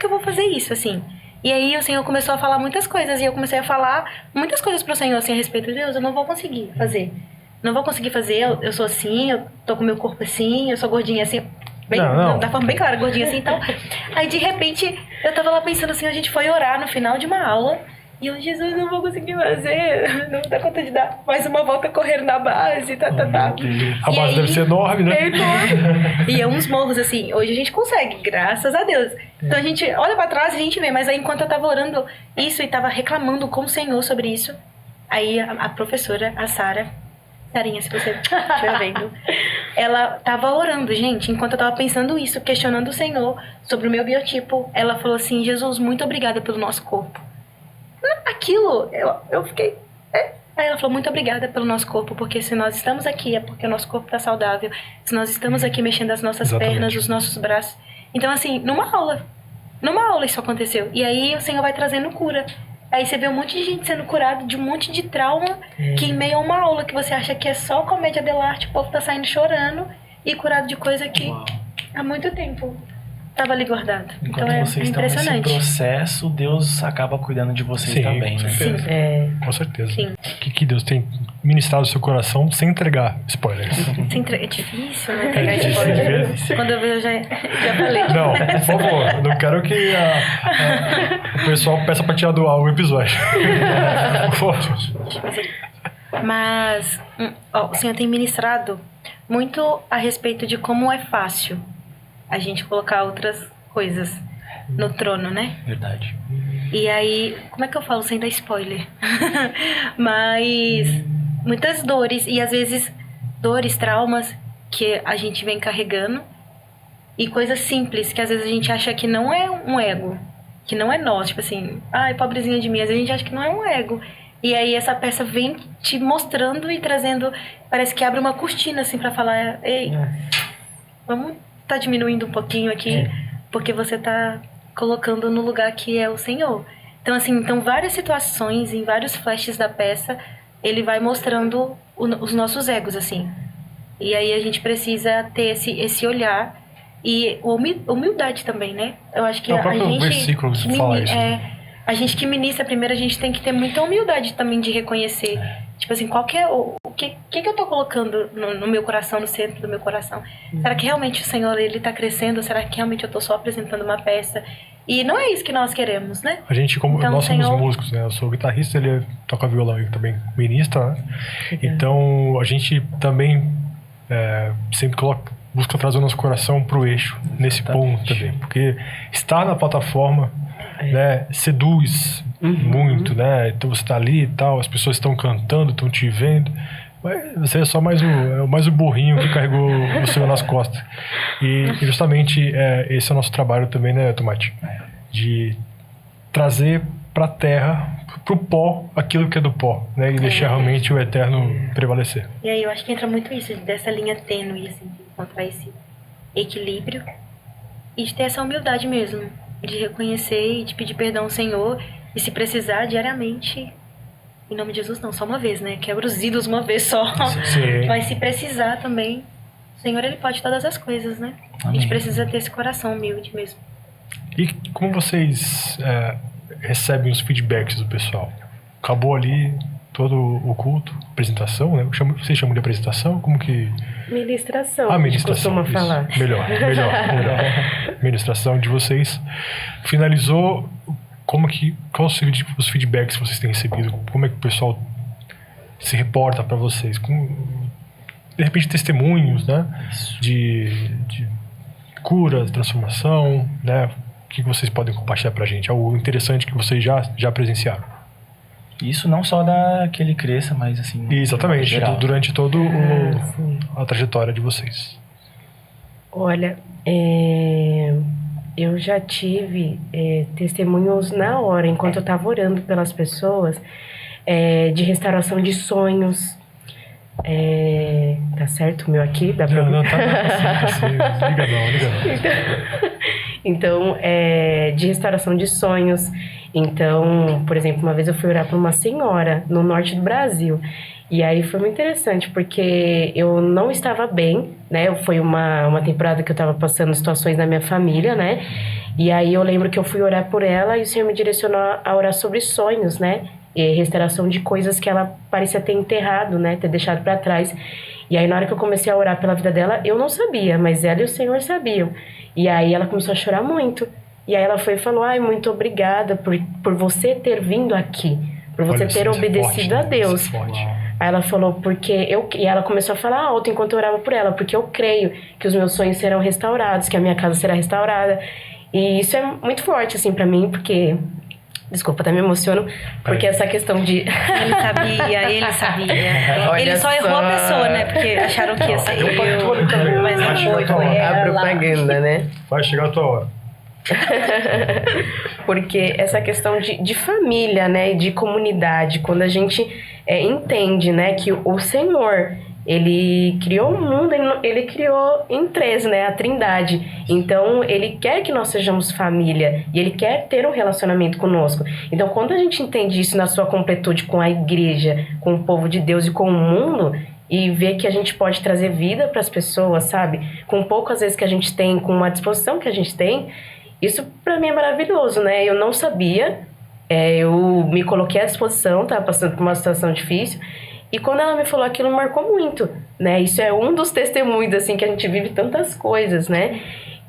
eu vou fazer isso, assim? E aí o Senhor começou a falar muitas coisas. E eu comecei a falar muitas coisas pro Senhor, assim, a respeito de Deus. Eu não vou conseguir fazer. Não vou conseguir fazer, eu sou assim, eu tô com meu corpo assim, eu sou gordinha assim... Da forma bem clara, gordinha assim e tal. Aí, de repente, eu tava lá pensando assim, a gente foi orar no final de uma aula. E eu, Jesus, não vou conseguir fazer. Não dá conta de dar mais uma volta correndo na base, A base deve ser enorme, né? É enorme. E é uns morros, assim. Hoje a gente consegue, graças a Deus. Então a gente olha pra trás e a gente vê. Mas aí, enquanto eu tava orando isso e tava reclamando com o Senhor sobre isso, aí a professora, a Sarinha, se você estiver vendo, ela tava orando, gente, enquanto eu tava pensando isso, questionando o Senhor sobre o meu biotipo. Ela falou assim, Jesus, muito obrigada pelo nosso corpo. Aquilo, eu fiquei... Aí ela falou, muito obrigada pelo nosso corpo, porque se nós estamos aqui é porque o nosso corpo tá saudável. Se nós estamos aqui mexendo as nossas pernas, os nossos braços. Então, assim, numa aula isso aconteceu. E aí o Senhor vai trazendo cura. Aí você vê um monte de gente sendo curado de um monte de trauma, que em meio a uma aula que você acha que é só comédia dell'arte, o povo tá saindo chorando e curado de coisa que há muito tempo estava ali guardado. Enquanto então vocês é impressionante. estão nesse processo, Deus acaba cuidando de vocês também, né? Sim. Com certeza. Sim. O que Deus tem ministrado no seu coração sem entregar spoilers? É difícil, né? Entregar spoiler. Quando eu vejo, eu já falei. Não, por favor, eu não quero que o pessoal peça pra tirar do ar o episódio. Por favor. Mas o Senhor tem ministrado muito a respeito de como é fácil a gente colocar outras coisas no trono, né? Verdade. E aí, como é que eu falo sem dar spoiler? Mas muitas dores, e às vezes dores, traumas que a gente vem carregando, e coisas simples que às vezes a gente acha que não é um ego, que não é nosso, tipo assim, ai, pobrezinha de mim, às vezes a gente acha que não é um ego. E aí essa peça vem te mostrando e trazendo, parece que abre uma cortina assim pra falar, ei, vamos tá diminuindo um pouquinho aqui, porque você tá colocando no lugar que é o Senhor. Então, assim, várias situações, em vários flashes da peça, ele vai mostrando os nossos egos, assim. E aí a gente precisa ter esse olhar e humildade também, né? Eu acho que o próprio versículo fala isso. A gente que ministra primeiro, a gente tem que ter muita humildade também de reconhecer. Tipo assim, qual que é que eu tô colocando no meu coração, no centro do meu coração? Será que realmente o Senhor, ele tá crescendo? Ou será que realmente eu tô só apresentando uma peça? E não é isso que nós queremos, né? A gente, como Então, nós somos Senhor... músicos, né? Eu sou guitarrista, ele toca violão e também ministra, né? Então, a gente também sempre busca trazer o nosso coração pro eixo, nesse ponto também. Porque estar na plataforma, né, seduz muito, né? Então você tá ali e tal, as pessoas estão cantando, estão te vendo. Mas você é só mais o burrinho que carregou o Senhor nas costas. E justamente esse é o nosso trabalho também, né, Tomate? De trazer pra terra, pro pó, aquilo que é do pó, né? E deixar realmente o eterno prevalecer. E aí eu acho que entra muito isso, dessa linha tênue, assim, de encontrar esse equilíbrio e de ter essa humildade mesmo, de reconhecer e de pedir perdão ao Senhor e se precisar diariamente, em nome de Jesus não, só uma vez, né? Quebra os ídolos uma vez só. Sim. Mas se precisar também, o Senhor, ele pode todas as coisas, né? A gente precisa ter esse coração humilde mesmo. E como vocês recebem os feedbacks do pessoal? Acabou ali todo o culto, apresentação, né? Vocês chamam de apresentação? Como que... Ministração, A ministração, costuma isso. falar. Melhor. Ministração de vocês. Finalizou, quais os feedbacks que vocês têm recebido? Como é que o pessoal se reporta para vocês? De repente, testemunhos, né? De cura, transformação, né? O que vocês podem compartilhar pra gente? Algo interessante que vocês já presenciaram. Isso não só daquele cresça, mas assim... Exatamente, geral. durante toda a trajetória de vocês. Olha, eu já tive testemunhos na hora, enquanto eu estava orando pelas pessoas, de restauração de sonhos. Tá certo o meu aqui? Dá pra... Não, tá assim. Liga não. Então, de restauração de sonhos. Então, por exemplo, uma vez eu fui orar por uma senhora no norte do Brasil. E aí foi muito interessante, porque eu não estava bem, né? Foi uma temporada que eu estava passando situações na minha família, né? E aí eu lembro que eu fui orar por ela e o Senhor me direcionou a orar sobre sonhos, né? E restauração de coisas que ela parecia ter enterrado, né? Ter deixado para trás. E aí na hora que eu comecei a orar pela vida dela, eu não sabia, mas ela e o Senhor sabiam. E aí ela começou a chorar muito. E aí ela foi e falou, muito obrigada por você ter vindo aqui, por você ter obedecido a Deus. Aí ela falou, e ela começou a falar alto enquanto eu orava por ela, porque eu creio que os meus sonhos serão restaurados, que a minha casa será restaurada. E isso é muito forte, assim, pra mim, porque... Desculpa, até me emociono, porque essa questão de... Ele sabia. Olha ele só errou a pessoa, né? Porque acharam que ia ser eu, mas não foi a ela. propaganda, né? Vai chegar a tua hora. Porque essa questão de família, né, e de comunidade, quando a gente entende, né, que o Senhor, ele criou o mundo, ele criou em três, né, a Trindade. Então, ele quer que nós sejamos família e ele quer ter um relacionamento conosco. Então, quando a gente entende isso na sua completude com a igreja, com o povo de Deus e com o mundo, e ver que a gente pode trazer vida para as pessoas, sabe? Com pouco, às vezes, que a gente tem, com uma disposição que a gente tem, isso para mim é maravilhoso, né? Eu não sabia, eu me coloquei à disposição, estava passando por uma situação difícil, e quando ela me falou aquilo, me marcou muito, né? Isso é um dos testemunhos, assim, que a gente vive tantas coisas, né?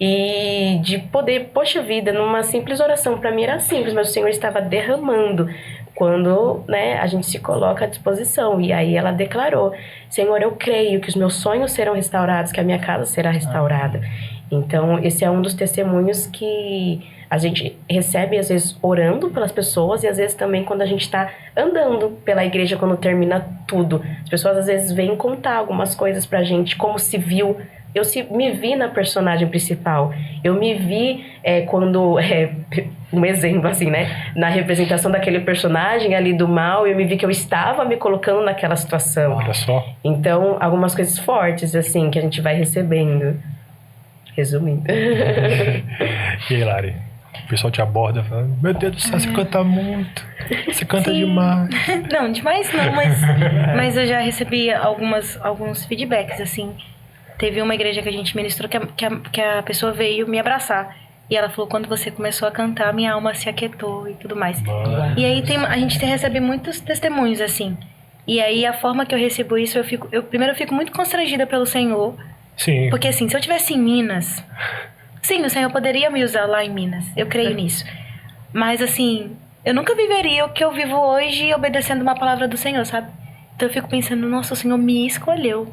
E de poder, poxa vida, numa simples oração, para mim era simples, mas o Senhor estava derramando quando, né, a gente se coloca à disposição. E aí ela declarou, Senhor, eu creio que os meus sonhos serão restaurados, que a minha casa será restaurada. Então, esse é um dos testemunhos que a gente recebe, às vezes, orando pelas pessoas e, às vezes, também quando a gente está andando pela igreja, quando termina tudo. As pessoas, às vezes, vêm contar algumas coisas pra gente, como se viu. Eu me vi na personagem principal. Eu me vi quando... um exemplo, assim, né? Na representação daquele personagem ali do mal, eu me vi que eu estava me colocando naquela situação. Olha só. Então, algumas coisas fortes, assim, que a gente vai recebendo. Resumindo. E aí, Lari? O pessoal te aborda falando, meu Deus do céu, você canta muito. Você canta demais. Não, demais não, mas eu já recebi alguns feedbacks, assim. Teve uma igreja que a gente ministrou que a pessoa veio me abraçar. E ela falou, quando você começou a cantar, minha alma se aquietou e tudo mais. Mano. E aí a gente recebe muitos testemunhos, assim. E aí, a forma que eu recebo isso, primeiro eu fico muito constrangida pelo Senhor. Sim. Porque assim, se eu estivesse em Minas... Sim, o Senhor poderia me usar lá em Minas. Eu creio nisso. Mas assim, eu nunca viveria o que eu vivo hoje obedecendo uma palavra do Senhor, sabe? Então eu fico pensando, nossa, o Senhor me escolheu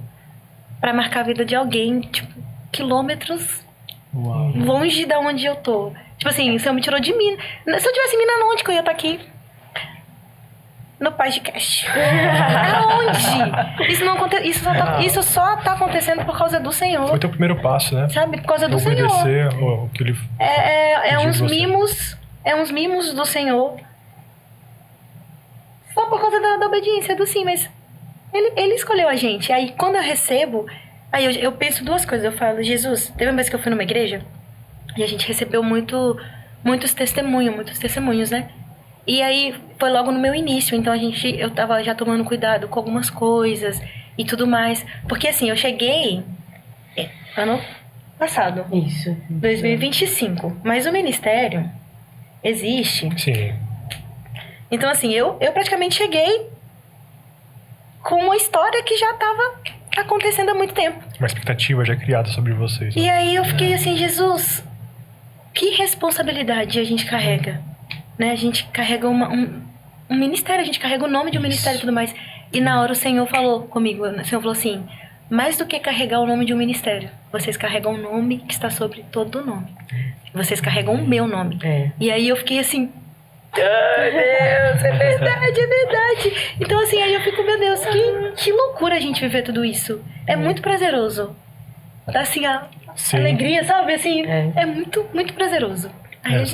pra marcar a vida de alguém, tipo, quilômetros longe da onde eu tô. Tipo assim, o Senhor me tirou de Minas. Se eu tivesse em Minas, onde que eu ia estar aqui? No podcast. Aonde? Isso não acontece. Isso só tá acontecendo por causa do Senhor. Foi teu primeiro passo, né? Sabe? Por causa do Obedecer Senhor. o que ele É pediu uns de você. mimos. É uns mimos do Senhor. Só por causa da obediência do sim, mas ele escolheu a gente. Aí quando eu recebo, aí eu penso duas coisas. Eu falo, Jesus, teve uma vez que eu fui numa igreja e a gente recebeu muitos testemunhos, né? E aí foi logo no meu início, então eu tava já tomando cuidado com algumas coisas e tudo mais. Porque assim, eu cheguei ano passado, Isso. 2025, mas o ministério existe. Sim. Então assim, eu praticamente cheguei com uma história que já tava acontecendo há muito tempo. Uma expectativa já criada sobre vocês. E aí eu fiquei assim, Jesus, que responsabilidade a gente carrega, né? A gente carrega um ministério, a gente carrega o nome de um ministério e tudo mais. E na hora o Senhor falou comigo, o Senhor falou assim, mais do que carregar o nome de um ministério, vocês carregam o nome que está sobre todo o nome. Vocês carregam o meu nome. É. E aí eu fiquei assim, ai Deus, é verdade. Então assim, aí eu fico, meu Deus, que loucura a gente viver tudo isso. É muito prazeroso. Dá assim a Sim. alegria, sabe? Assim, É. é muito, muito prazeroso. Aí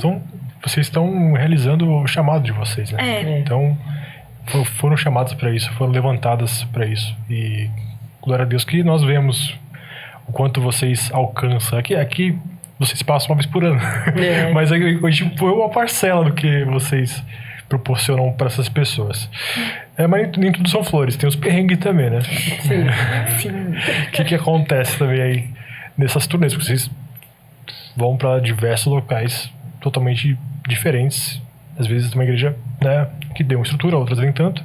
Vocês estão realizando o chamado de vocês, né? É. Então, foram chamadas para isso, foram levantadas para isso. E glória a Deus que nós vemos o quanto vocês alcançam. Aqui vocês passam uma vez por ano. É. Mas aí hoje foi uma parcela do que vocês proporcionam para essas pessoas. Mas nem tudo são flores, tem os perrengues também, né? Sim. O que acontece também aí nessas turnês? Porque vocês vão para diversos locais totalmente diferentes. Às vezes uma igreja, né, que deu uma estrutura, outras nem tanto.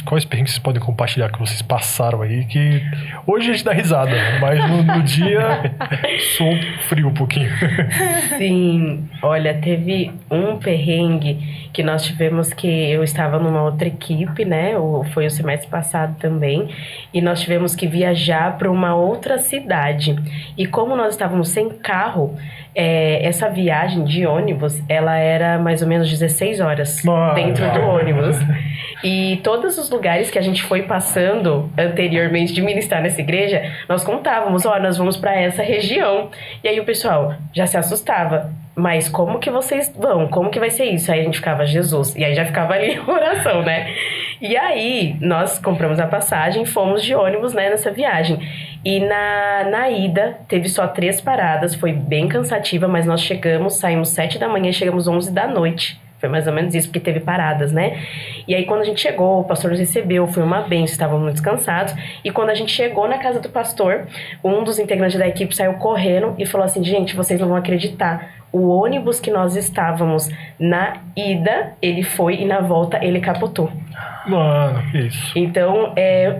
Quais perrengues vocês podem compartilhar que vocês passaram aí? Que hoje a gente dá risada, mas no dia sou frio um pouquinho. Sim, olha, teve um perrengue que nós tivemos que eu estava numa outra equipe, né? Foi o semestre passado também, e nós tivemos que viajar para uma outra cidade. E como nós estávamos sem carro, essa viagem de ônibus, ela era mais ou menos 16 horas dentro do ônibus. E todos os lugares que a gente foi passando anteriormente de ministrar nessa igreja, nós contávamos, nós vamos para essa região. E aí o pessoal já se assustava. Mas como que vocês vão? Como que vai ser isso? Aí a gente ficava, Jesus. E aí já ficava ali em oração, né? E aí nós compramos a passagem, fomos de ônibus, né, nessa viagem. E na ida teve só 3 paradas, foi bem cansativa, mas nós saímos 7 da manhã e chegamos 11 da noite. Foi mais ou menos isso, porque teve paradas, né? E aí, quando a gente chegou, o pastor nos recebeu, foi uma bênção, estávamos muito cansados. E quando a gente chegou na casa do pastor, um dos integrantes da equipe saiu correndo e falou assim, gente, vocês não vão acreditar. O ônibus que nós estávamos na ida, ele foi e na volta ele capotou. Mano, que isso. Então,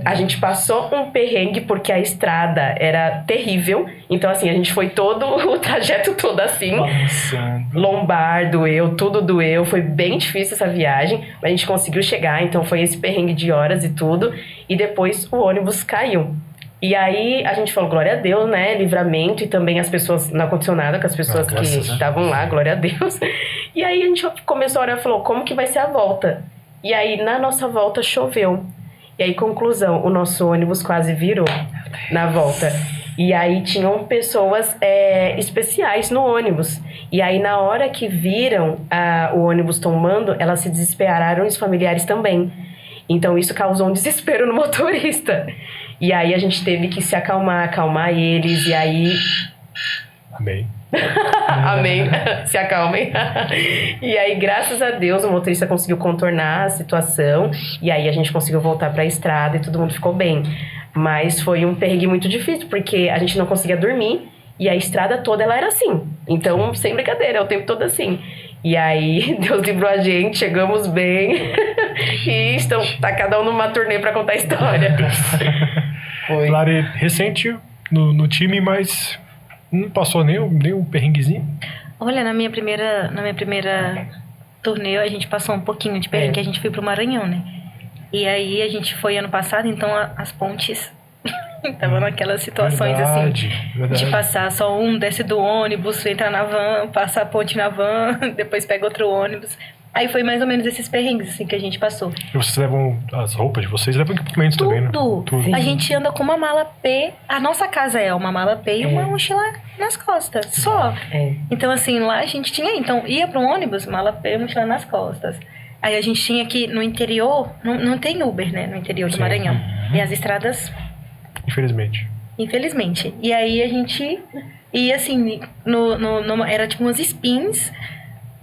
a gente passou um perrengue porque a estrada era terrível. Então, assim, a gente foi todo o trajeto todo assim. Balançando. Lombar doeu, tudo doeu. Foi bem difícil essa viagem, mas a gente conseguiu chegar. Então, foi esse perrengue de horas e tudo. E depois o ônibus caiu. E aí a gente falou, glória a Deus, né? Livramento, e também as pessoas na condicionada, com as pessoas que estavam lá, glória a Deus. E aí a gente começou a orar e falou, como que vai ser a volta? E aí na nossa volta choveu. E aí, conclusão, o nosso ônibus quase virou na volta. E aí tinham pessoas especiais no ônibus. E aí na hora que viram o ônibus tombando, elas se desesperaram e os familiares também. Então isso causou um desespero no motorista. E aí a gente teve que se acalmar eles, e aí... Amém. Amém. Se acalmem. E aí, graças a Deus, o motorista conseguiu contornar a situação, e aí a gente conseguiu voltar para a estrada e todo mundo ficou bem. Mas foi um perrengue muito difícil, porque a gente não conseguia dormir, e a estrada toda ela era assim. Então, sem brincadeira, é o tempo todo assim. E aí, Deus livrou a gente, chegamos bem. E tá cada um numa turnê pra contar a história. Foi. Lari, recente no time, mas não passou nem um perrenguezinho? Olha, na minha primeira turnê, a gente passou um pouquinho de perrengue, que a gente foi pro Maranhão, né? E aí, a gente foi ano passado, então as pontes... Tava naquelas situações verdade. de passar só desce do ônibus, entra na van, passa a ponte na van, depois pega outro ônibus. Aí foi mais ou menos esses perrengues assim que a gente passou. E vocês levam as roupas de vocês, levam equipamentos também, né? Tudo. A gente anda com uma mala P, a nossa casa é uma mala P e uma mochila nas costas, só. Então assim, lá a gente tinha, então ia para um ônibus, mala P, mochila nas costas. Aí a gente tinha que, no interior, não tem Uber, né, no interior do Maranhão. E as estradas... Infelizmente. E aí a gente ia assim, era tipo uns spins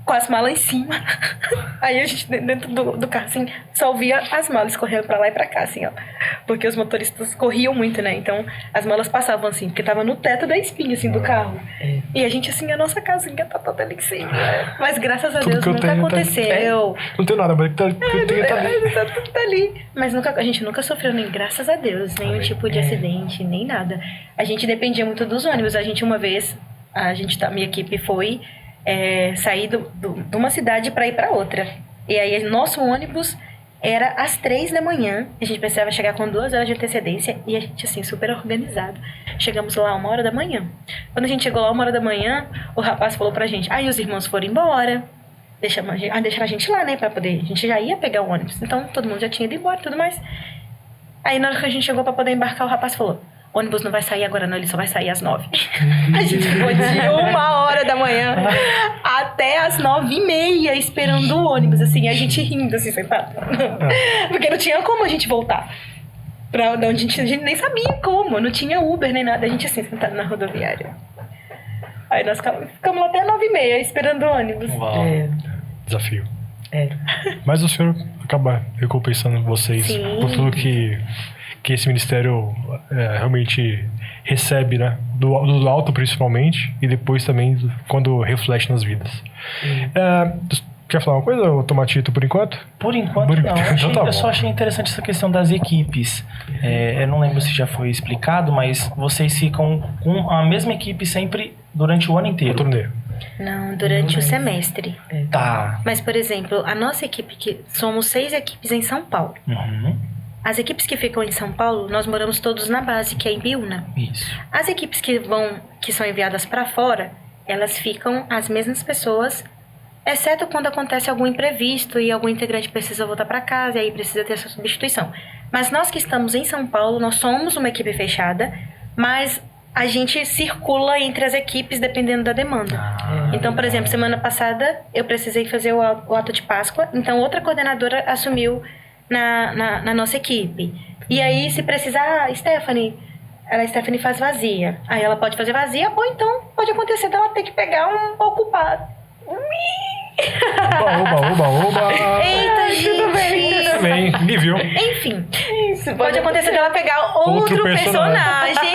com as malas em cima. Aí a gente dentro do carro, assim, só via as malas correndo pra lá e pra cá, assim, ó. Porque os motoristas corriam muito, né? Então as malas passavam assim, porque tava no teto da espinha, assim, do carro. E a gente, assim, a nossa casinha tá toda ali em cima. Mas graças a Deus nunca aconteceu. Não tem nada, mas tá ali. Tá ali. Mas a gente nunca sofreu, nem graças a Deus, nenhum tipo de acidente, nem nada. A gente dependia muito dos ônibus. A gente, uma vez, minha equipe foi sair de uma cidade para ir para outra. E aí, nosso ônibus era às 3 da manhã. A gente precisava chegar com 2 horas de antecedência. E a gente, assim, super organizado. Chegamos lá 1 hora da manhã. Quando a gente chegou lá 1 hora da manhã, o rapaz falou pra gente: os irmãos foram embora. Deixaram a gente lá, né, pra poder... A gente já ia pegar o ônibus. Então, todo mundo já tinha ido embora e tudo mais. Aí, na hora que a gente chegou pra poder embarcar, o rapaz falou: o ônibus não vai sair agora não, ele só vai sair às 9. A gente ficou de 1 hora da manhã até às 9h30 esperando o ônibus, assim, a gente rindo, assim, sentado. Porque não tinha como a gente voltar. Pra onde a gente nem sabia como, não tinha Uber nem nada, a gente assim, sentado na rodoviária. Aí nós ficamos lá até 9h30 esperando o ônibus. Uau. Desafio. Mas o senhor acaba recompensando vocês por tudo que esse ministério realmente recebe, né? Do alto principalmente, e depois também quando reflete nas vidas. Quer falar uma coisa, Tomatito, por enquanto? Por enquanto não. Eu só achei interessante essa questão das equipes. Eu não lembro se já foi explicado, mas vocês ficam com a mesma equipe sempre durante o ano inteiro. Não, durante o semestre. Tá. Mas, por exemplo, a nossa equipe, somos 6 equipes em São Paulo. As equipes que ficam em São Paulo, nós moramos todos na base, que é em Biúna. Isso. As equipes que são enviadas para fora, elas ficam as mesmas pessoas, exceto quando acontece algum imprevisto e algum integrante precisa voltar para casa e aí precisa ter essa substituição. Mas nós que estamos em São Paulo, nós somos uma equipe fechada, mas a gente circula entre as equipes dependendo da demanda. Então, por exemplo, semana passada eu precisei fazer o ato de Páscoa, então outra coordenadora assumiu na nossa equipe. E aí, se precisar, Stephanie faz vazia. Aí ela pode fazer vazia, ou então pode acontecer dela ter que pegar um ocupado. Oba. Eita, gente. Tudo bem, me viu. Enfim, pode acontecer dela pegar outro personagem.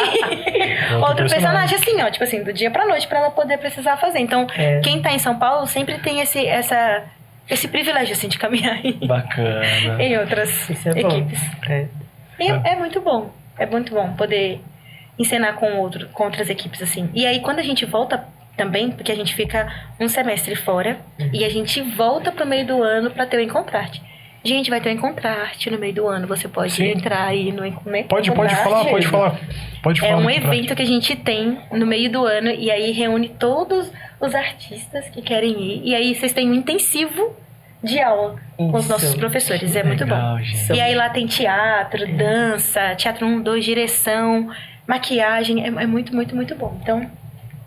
Outro personagem, assim, ó, tipo assim, do dia pra noite, pra ela poder precisar fazer. Então, quem tá em São Paulo sempre tem esse privilégio, assim, de caminhar em outras equipes. E é muito bom. É muito bom poder encenar com outras equipes, assim. E aí, quando a gente volta também, porque a gente fica um semestre fora, e a gente volta pro meio do ano pra ter o Encontrarte. Gente, vai ter o Encontrarte no meio do ano. Você pode entrar aí no Encontrarte. Pode falar. É um evento que a gente tem no meio do ano, e aí reúne todos os artistas que querem ir. E aí vocês têm um intensivo de aula com os nossos professores. É muito bom. Gente. E aí lá tem teatro, dança, teatro 1, 2, direção, maquiagem. É muito, muito, muito bom. Então,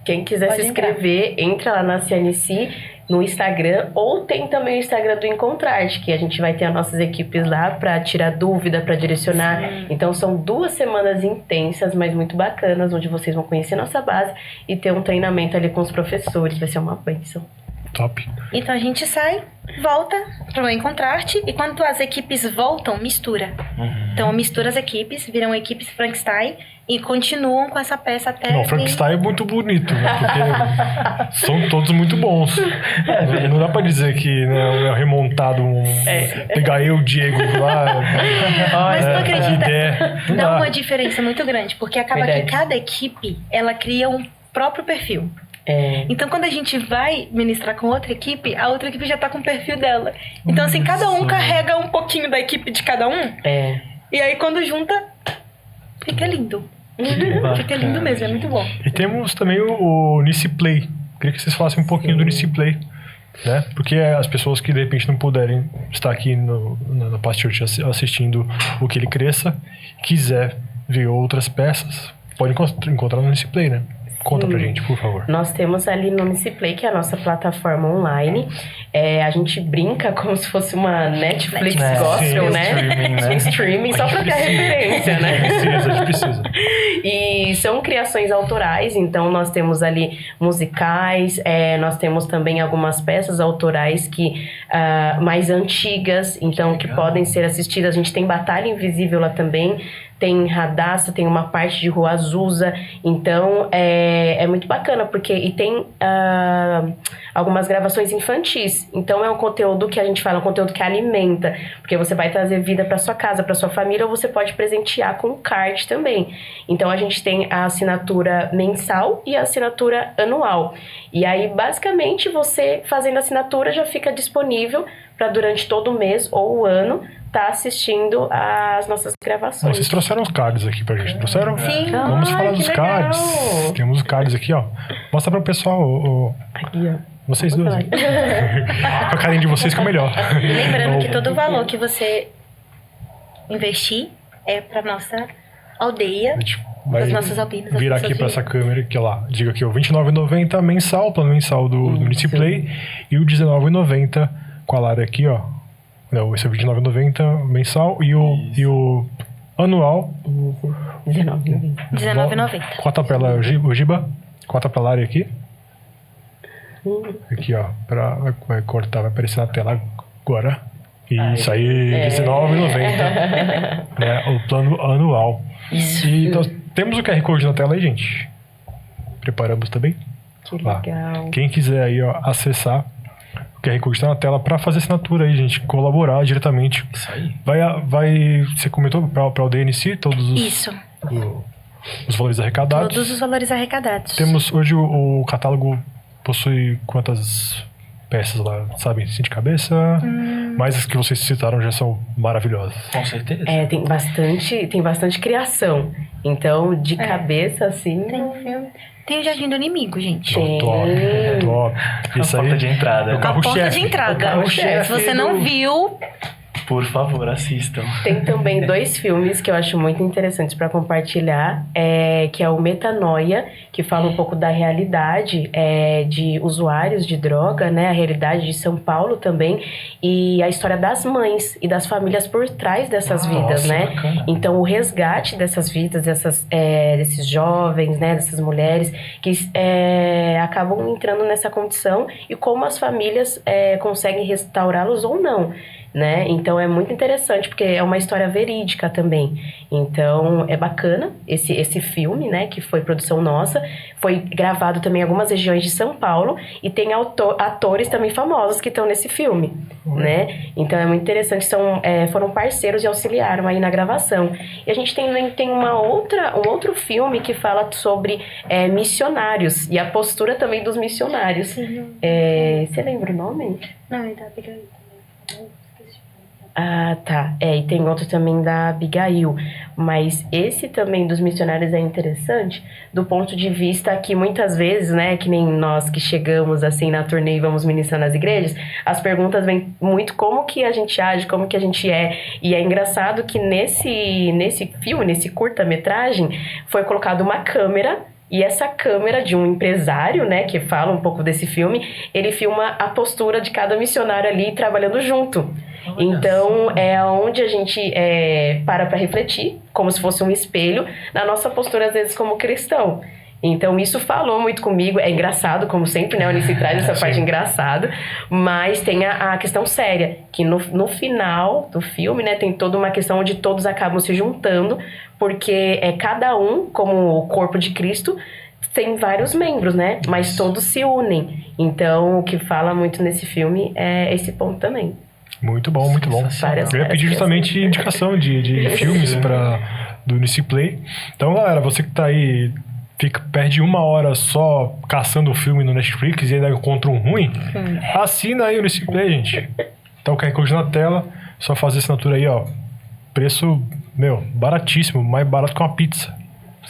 quem quiser se inscrever, entra lá na CNC no Instagram, ou tem também o Instagram do Encontrarte, que a gente vai ter as nossas equipes lá para tirar dúvida, para direcionar. Então são 2 semanas intensas, mas muito bacanas, onde vocês vão conhecer nossa base e ter um treinamento ali com os professores. Vai ser uma bênção. Top. Então a gente sai, volta para o Encontrarte, e quando as equipes voltam, mistura. Então mistura as equipes, viram equipes Frankenstein e continuam com essa peça até... Não, Frankenstein é muito bonito, né? Porque são todos muito bons. Não dá pra dizer que, né, é remontado pegar eu, Diego, lá... Mas tu acredita? Ideia. Não Dá dá. uma diferença muito grande, porque acaba Verdade. que cada equipe, ela cria um próprio perfil. Então, quando a gente vai ministrar com outra equipe, a outra equipe já tá com o perfil dela. Então, assim, cada um carrega um pouquinho da equipe de cada um. E aí, quando junta, fica lindo. Fica lindo mesmo, é muito bom. E temos também o Niciplay. Queria que vocês falassem um pouquinho do Niciplay, né? Porque as pessoas que de repente não puderem estar aqui no Past Church assistindo o Que Ele Cresça, quiser ver outras peças, pode encontrar no Niciplay, né? Conta pra gente, por favor. Nós temos ali no Niciplay, que é a nossa plataforma online. A gente brinca como se fosse uma Netflix gospel, né? Streaming, né? Streaming, só pra ter a referência, né? A gente precisa. E são criações autorais, então nós temos ali musicais, nós temos também algumas peças autorais que mais antigas, então que podem ser assistidas. A gente tem Batalha Invisível lá também, tem Radassa, tem uma parte de Rua Azusa, então é muito bacana, porque e tem algumas gravações infantis, então é um conteúdo que a gente fala, um conteúdo que alimenta, porque você vai trazer vida para sua casa, para sua família, ou você pode presentear com card também. Então a gente tem a assinatura mensal e a assinatura anual, e aí basicamente você fazendo a assinatura já fica disponível para durante todo o mês ou o ano tá assistindo às nossas gravações. Vocês trouxeram os cards aqui pra gente, trouxeram? Sim. Vamos falar que dos legal. cards. Temos os cards aqui, ó. Mostra pro pessoal, Aqui, ó. vocês dois. Vamos Com a carinha de vocês que é o melhor. Lembrando que todo o valor que você investir é pra nossa aldeia, A gente vai os nossos albinos. as virar pessoas aqui pra de- essa câmera, que lá, diga aqui, ó, R$29,90 mensal, plano mensal do Niciplay, e o R$19,90 com a Lara aqui, ó. Não, esse é R$29,90 mensal, e o anual, 19,90. R$19,90. Cota pra ela, o Giba, cota pra Lara aqui. Aqui, ó, vai cortar, vai aparecer na tela agora. Isso aí, R$19,90, né, o plano anual. E nós temos o QR Code na tela aí, gente. Preparamos também. Que Lá. legal. Quem quiser aí, ó, acessar, o QR Code está na tela para fazer assinatura aí, gente. Colaborar diretamente. Isso aí. Você comentou para o DNC todos Isso, os valores arrecadados. todos os valores arrecadados. Temos hoje o catálogo possui quantas peças lá, sabem, assim de cabeça? Mas as que vocês citaram já são maravilhosas. Com certeza. Tem bastante criação. Então, de cabeça, assim... Tem um filme. Tem o Jardim do Inimigo, gente. Tem. Top. Isso A aí porta de entrada. é o A porta carro-chefe. de entrada. O carro-chefe Se você não viu, Por favor, assistam. Tem também 2 filmes que eu acho muito interessantes para compartilhar, que é o Metanoia, que fala um pouco da realidade de usuários de droga, né? A realidade de São Paulo também, e a história das mães e das famílias por trás dessas vidas, nossa, né? bacana. Então, o resgate dessas vidas, desses jovens, né? Dessas mulheres que acabam entrando nessa condição e como as famílias conseguem restaurá-los ou não. Né? Então é muito interessante porque é uma história verídica também. Então é bacana esse filme, né, que foi produção nossa, foi gravado também em algumas regiões de São Paulo e tem atores também famosos que estão nesse filme, né? Então é muito interessante, foram parceiros e auxiliaram aí na gravação. E a gente tem um outro filme que fala sobre missionários e a postura também dos missionários. Você lembra o nome? não, ele tá pegando. Ah, tá. E tem outro também da Abigail. Mas esse também dos missionários é interessante do ponto de vista que muitas vezes, né, que nem nós que chegamos assim na turnê e vamos ministrar nas igrejas, as perguntas vêm muito como que a gente age, como que a gente é. E é engraçado que nesse filme, nesse curta-metragem, foi colocada uma câmera. E essa câmera de um empresário, né, que fala um pouco desse filme, ele filma a postura de cada missionário ali trabalhando junto. Olha Então, só. é onde a gente para refletir, como se fosse um espelho, na nossa postura, às vezes, como cristão. Então, isso falou muito comigo. É engraçado, como sempre, né? O Unici traz essa parte engraçada. Mas tem a questão séria, que no final do filme, né? Tem toda uma questão onde todos acabam se juntando, porque cada um, como o corpo de Cristo, tem vários membros, né? Mas todos se unem. Então, o que fala muito nesse filme é esse ponto também. Muito bom, muito bom. Eu ia pedir justamente indicação de filmes do Unici Play. Então, galera, você que tá aí, perde 1 hora só caçando o filme no Netflix e ainda encontra um ruim, assina aí o Unici Play, gente. Então, QR Code na tela, só fazer assinatura aí, ó. Preço, baratíssimo, mais barato que uma pizza.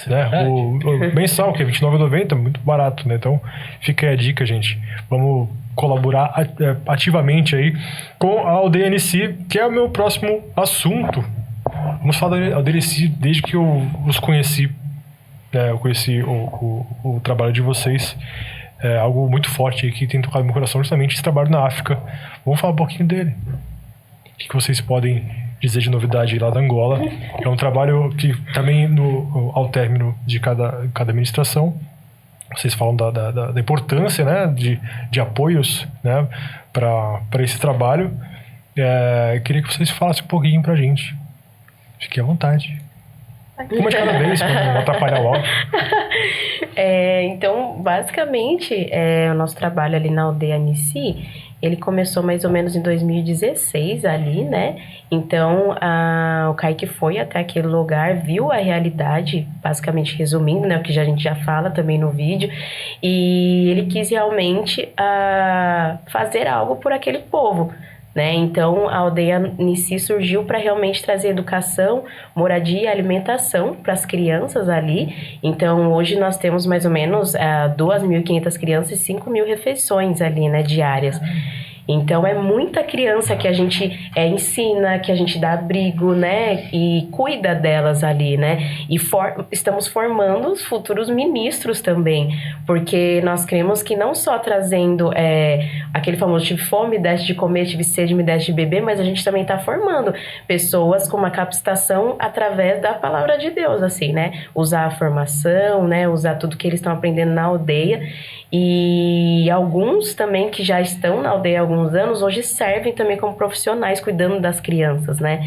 Né? O mensal, que é R$29,90, muito barato, né? Então, fica aí a dica, gente. Vamos colaborar ativamente aí com a Aldeia Unici, que é o meu próximo assunto. Vamos falar da Aldeia Unici desde que eu os conheci. Eu conheci o trabalho de vocês. É algo muito forte aí que tem tocado no meu coração, justamente esse trabalho na África. Vamos falar um pouquinho dele. O que vocês podem dizer de novidade lá da Angola? É um trabalho que também, ao término de cada administração, vocês falam da importância, né, de apoios, né, para esse trabalho. Eu queria que vocês falassem um pouquinho pra gente. Fiquem à vontade. Uma de cada vez, para não atrapalhar o áudio. Então, basicamente, o nosso trabalho ali na Aldeia Unici, ele começou mais ou menos em 2016 ali, né? Então, o Kaique foi até aquele lugar, viu a realidade, basicamente resumindo, né? O que a gente já fala também no vídeo. E ele quis realmente fazer algo por aquele povo, né? Então, a Aldeia Unici surgiu para realmente trazer educação, moradia e alimentação para as crianças ali. Então, hoje nós temos mais ou menos 2.500 crianças e 5.000 refeições ali, né, diárias. Então, é muita criança que a gente ensina, que a gente dá abrigo, né? E cuida delas ali, né? E estamos formando os futuros ministros também. Porque nós cremos que não só trazendo aquele famoso tive fome, deste de comer, tive sede, me deste de beber, mas a gente também está formando pessoas com uma capacitação através da palavra de Deus, assim, né? Usar a formação, né? Usar tudo que eles estão aprendendo na aldeia. E alguns também que já estão na aldeia há alguns anos, hoje servem também como profissionais cuidando das crianças, né?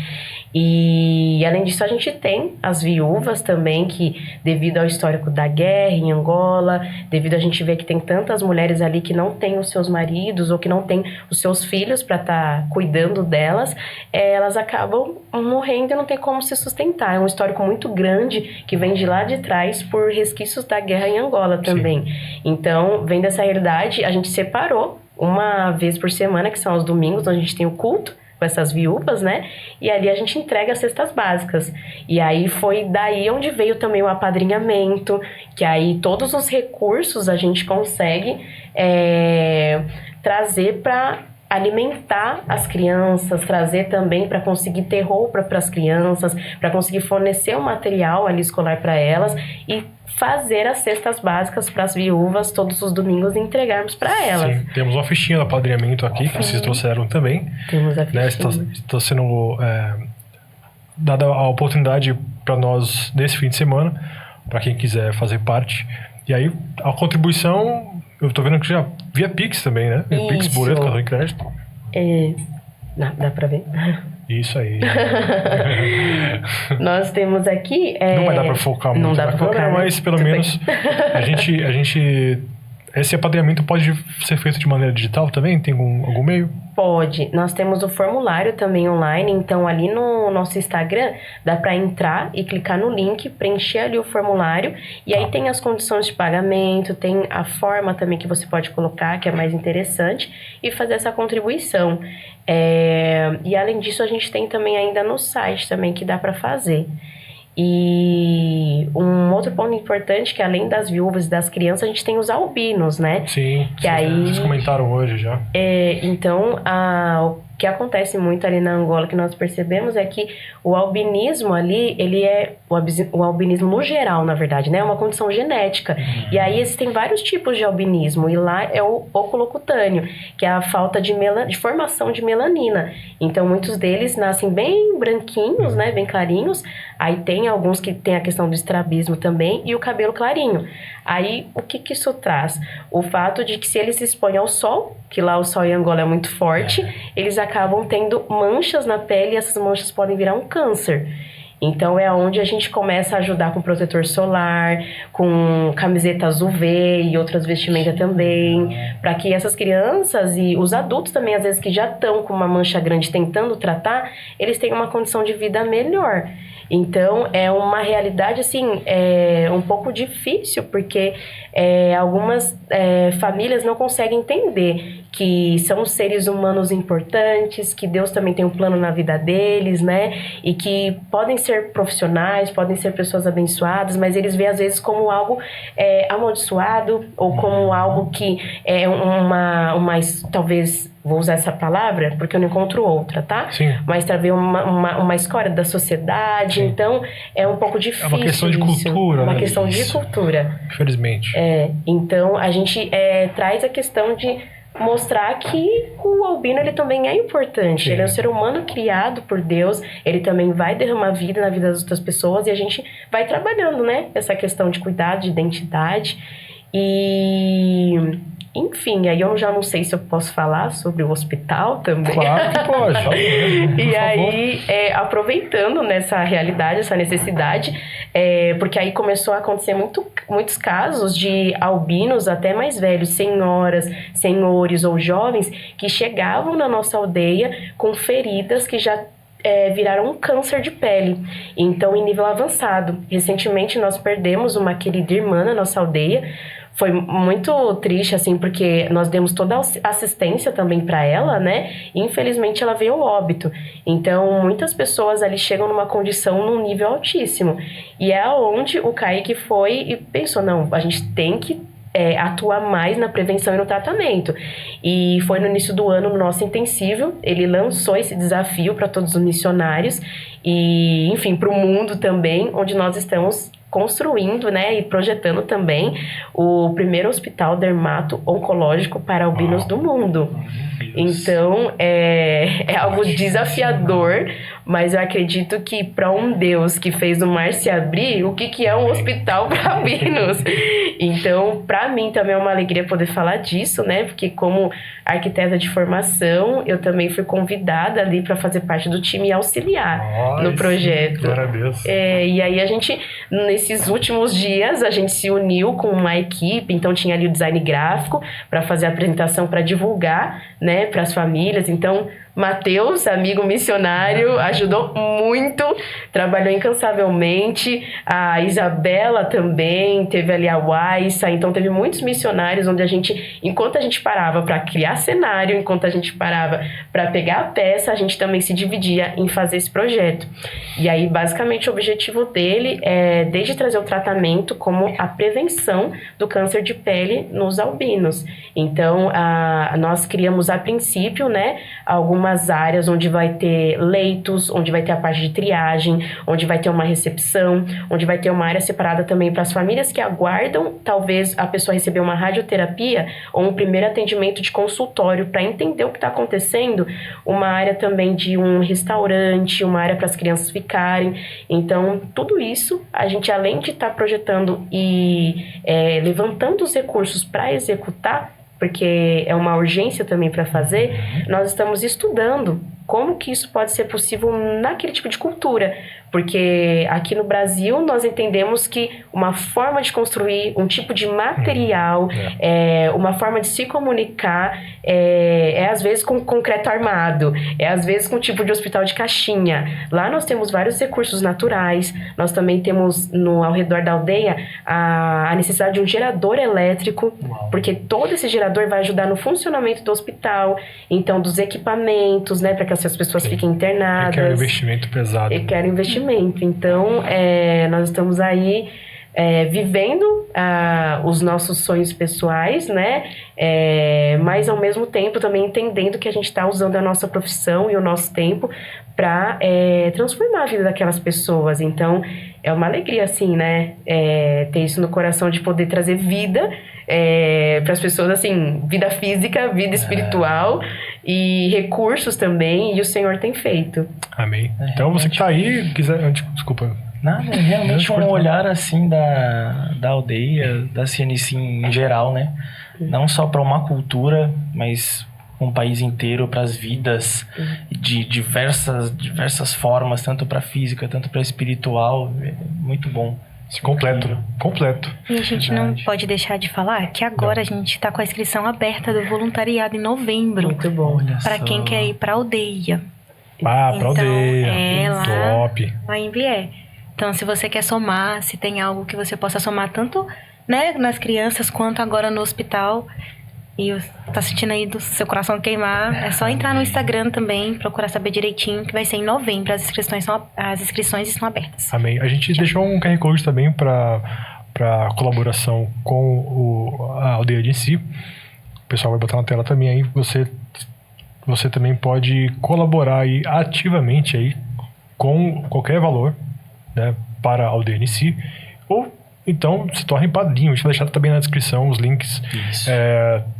E além disso a gente tem as viúvas também, que devido ao histórico da guerra em Angola, devido a gente ver que tem tantas mulheres ali que não têm os seus maridos ou que não têm os seus filhos para estar cuidando delas, elas acabam morrendo e não tem como se sustentar. É um histórico muito grande que vem de lá de trás por resquícios da guerra em Angola também. Sim. Então, vem dessa realidade, a gente separou uma vez por semana, que são os domingos, onde a gente tem o culto com essas viúvas, né? E ali a gente entrega as cestas básicas. E aí foi daí onde veio também o apadrinhamento, que aí todos os recursos a gente consegue trazer para alimentar as crianças, trazer também para conseguir ter roupa para as crianças, para conseguir fornecer o material ali escolar para elas e fazer as cestas básicas para as viúvas todos os domingos e entregarmos para elas. Sim, temos uma fichinha do apadrinhamento aqui, que vocês trouxeram também. Temos a fichinha. Né, está sendo dada a oportunidade para nós nesse fim de semana, para quem quiser fazer parte. E aí, a contribuição, eu tô vendo que já via Pix também, né? Via Pix, boleto, cartão de crédito. Dá para ver? Isso aí. Nós temos aqui... Não vai dar para focar muito na câmera, mas pelo menos a gente... Esse apadrinhamento pode ser feito de maneira digital também? Tem algum meio? Pode. Nós temos o formulário também online, então ali no nosso Instagram dá para entrar e clicar no link, preencher ali o formulário e aí tem as condições de pagamento, tem a forma também que você pode colocar, que é mais interessante, e fazer essa contribuição. E além disso, a gente tem também ainda no site também que dá para fazer. E um outro ponto importante, que além das viúvas e das crianças, a gente tem os albinos, né? Sim, que aí, vocês comentaram hoje já. Então, O que acontece muito ali na Angola, que nós percebemos, é que o albinismo ali, ele é... O albinismo no geral, na verdade, né? É uma condição genética. E aí existem vários tipos de albinismo. E lá é o oculocutâneo, que é a falta de formação de melanina. Então, muitos deles nascem bem branquinhos, né? Bem clarinhos. Aí tem alguns que tem a questão do estrabismo também e o cabelo clarinho. Aí, o que isso traz? O fato de que se eles se expõem ao sol, que lá o sol em Angola é muito forte, eles acabam tendo manchas na pele e essas manchas podem virar um câncer. Então, é onde a gente começa a ajudar com protetor solar, com camisetas UV e outras vestimentas também, para que essas crianças e os adultos também, às vezes, que já estão com uma mancha grande tentando tratar, eles tenham uma condição de vida melhor. Então, é uma realidade, assim, um pouco difícil, porque algumas famílias não conseguem entender que são seres humanos importantes, que Deus também tem um plano na vida deles, né? E que podem ser profissionais, podem ser pessoas abençoadas, mas eles veem, às vezes, como algo amaldiçoado, ou como algo que é talvez... Vou usar essa palavra porque eu não encontro outra, tá? Sim. Mas talvez uma escória da sociedade. Sim. Então, é um pouco difícil. É uma questão de cultura, uma né? questão de cultura. Infelizmente. Então, a gente traz a questão de mostrar que o albino, ele também é importante. Sim. Ele é um ser humano criado por Deus. Ele também vai derramar vida na vida das outras pessoas. E a gente vai trabalhando, né? Essa questão de cuidado, de identidade. Enfim, aí eu já não sei se eu posso falar sobre o hospital também. Claro que pode. E aí, aproveitando nessa realidade, essa necessidade, porque aí começou a acontecer muitos casos de albinos até mais velhos, senhoras, senhores ou jovens, que chegavam na nossa aldeia com feridas que já viraram um câncer de pele, então em nível avançado. Recentemente nós perdemos uma querida irmã na nossa aldeia. Foi muito triste, assim, porque nós demos toda a assistência também para ela, né? E, infelizmente, ela veio ao óbito. Então, muitas pessoas ali chegam numa condição num nível altíssimo. E é onde o Kaique foi e pensou, não, a gente tem que atuar mais na prevenção e no tratamento. E foi no início do ano, no nosso intensivo, ele lançou esse desafio para todos os missionários e, enfim, para o mundo também, onde nós estamos construindo, né, e projetando também o primeiro hospital dermato-oncológico para albinos do mundo. Então, é algo desafiador, mas eu acredito que para um Deus que fez o mar se abrir, o que é um hospital para albinos? Então, para mim também é uma alegria poder falar disso, né? Porque como arquiteta de formação, eu também fui convidada ali para fazer parte do time e auxiliar no projeto. Glória a Deus. E aí a gente, nesses últimos dias, a gente se uniu com uma equipe, então tinha ali o design gráfico para fazer a apresentação, para divulgar, né, para as famílias. Então, Matheus, amigo missionário, ajudou muito, trabalhou incansavelmente. A Isabela também, teve ali a Waissa. Então, teve muitos missionários onde enquanto a gente parava para criar cenário, enquanto a gente parava para pegar a peça, a gente também se dividia em fazer esse projeto. E aí, basicamente, o objetivo dele é desde trazer o tratamento como a prevenção do câncer de pele nos albinos. Então, nós criamos a princípio, né, algumas áreas onde vai ter leitos, onde vai ter a parte de triagem, onde vai ter uma recepção, onde vai ter uma área separada também para as famílias que aguardam, talvez, a pessoa receber uma radioterapia ou um primeiro atendimento de consultório para entender o que está acontecendo, uma área também de um restaurante, uma área para as crianças ficarem. Então, tudo isso, a gente, além de estar projetando e levantando os recursos para executar, porque é uma urgência também para fazer, nós estamos estudando como que isso pode ser possível naquele tipo de cultura. Porque aqui no Brasil nós entendemos que uma forma de construir um tipo de material, uma forma de se comunicar, às vezes com concreto armado, às vezes com um tipo de hospital de caixinha. Lá nós temos vários recursos naturais, nós também temos ao redor da aldeia a necessidade de um gerador elétrico, porque todo esse gerador vai ajudar no funcionamento do hospital, então dos equipamentos, né, para que essas pessoas fiquem internadas. Requer investimento pesado. Requer investimento. Então, nós estamos aí vivendo os nossos sonhos pessoais, né? Mas ao mesmo tempo também entendendo que a gente está usando a nossa profissão e o nosso tempo para transformar a vida daquelas pessoas. Então, é uma alegria, assim, né? Ter isso no coração de poder trazer vida para as pessoas, assim, vida física, vida espiritual e recursos também, e o Senhor tem feito. Amém. Então, você que tá aí, quiser... Desculpa. Nada, é realmente um olhar assim da aldeia, da CNC em geral, né? Não só para uma cultura, mas um país inteiro, para as vidas de diversas formas, tanto para física, tanto para espiritual. É muito bom. Completo. E a gente não pode deixar de falar que agora a gente está com a inscrição aberta do voluntariado em novembro. Muito bom. Para quem quer ir para a aldeia. Pra Então, aldeia. lá, Top. lá em Vier. Então, se você quer somar, se tem algo que você possa somar tanto, né, nas crianças quanto agora no hospital, e tá sentindo aí do seu coração queimar, é só entrar no Instagram também, procurar saber direitinho, que vai ser em novembro, as inscrições estão abertas. Amém. A gente deixou um QR Code também para colaboração com a aldeia de si. O pessoal vai botar na tela também aí. Você também pode colaborar aí ativamente aí com qualquer valor, né, para a aldeia em si, ou então se torne padrinho. A gente vai deixar também na descrição os links,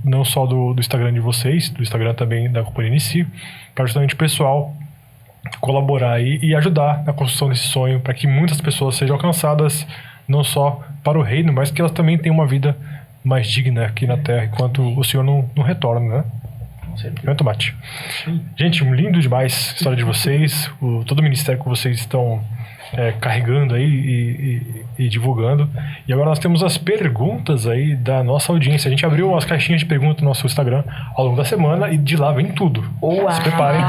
não só do Instagram de vocês, do Instagram também da companhia em si, para justamente o pessoal colaborar e ajudar na construção desse sonho, para que muitas pessoas sejam alcançadas, não só para o reino, mas que elas também tenham uma vida mais digna aqui na Terra, enquanto o Senhor não retorna, né? Não é tomate. Gente, lindo demais a história de vocês, todo o ministério que vocês estão carregando aí e divulgando. E agora nós temos as perguntas aí da nossa audiência. A gente abriu as caixinhas de perguntas no nosso Instagram ao longo da semana e de lá vem tudo. Uau. Se preparem.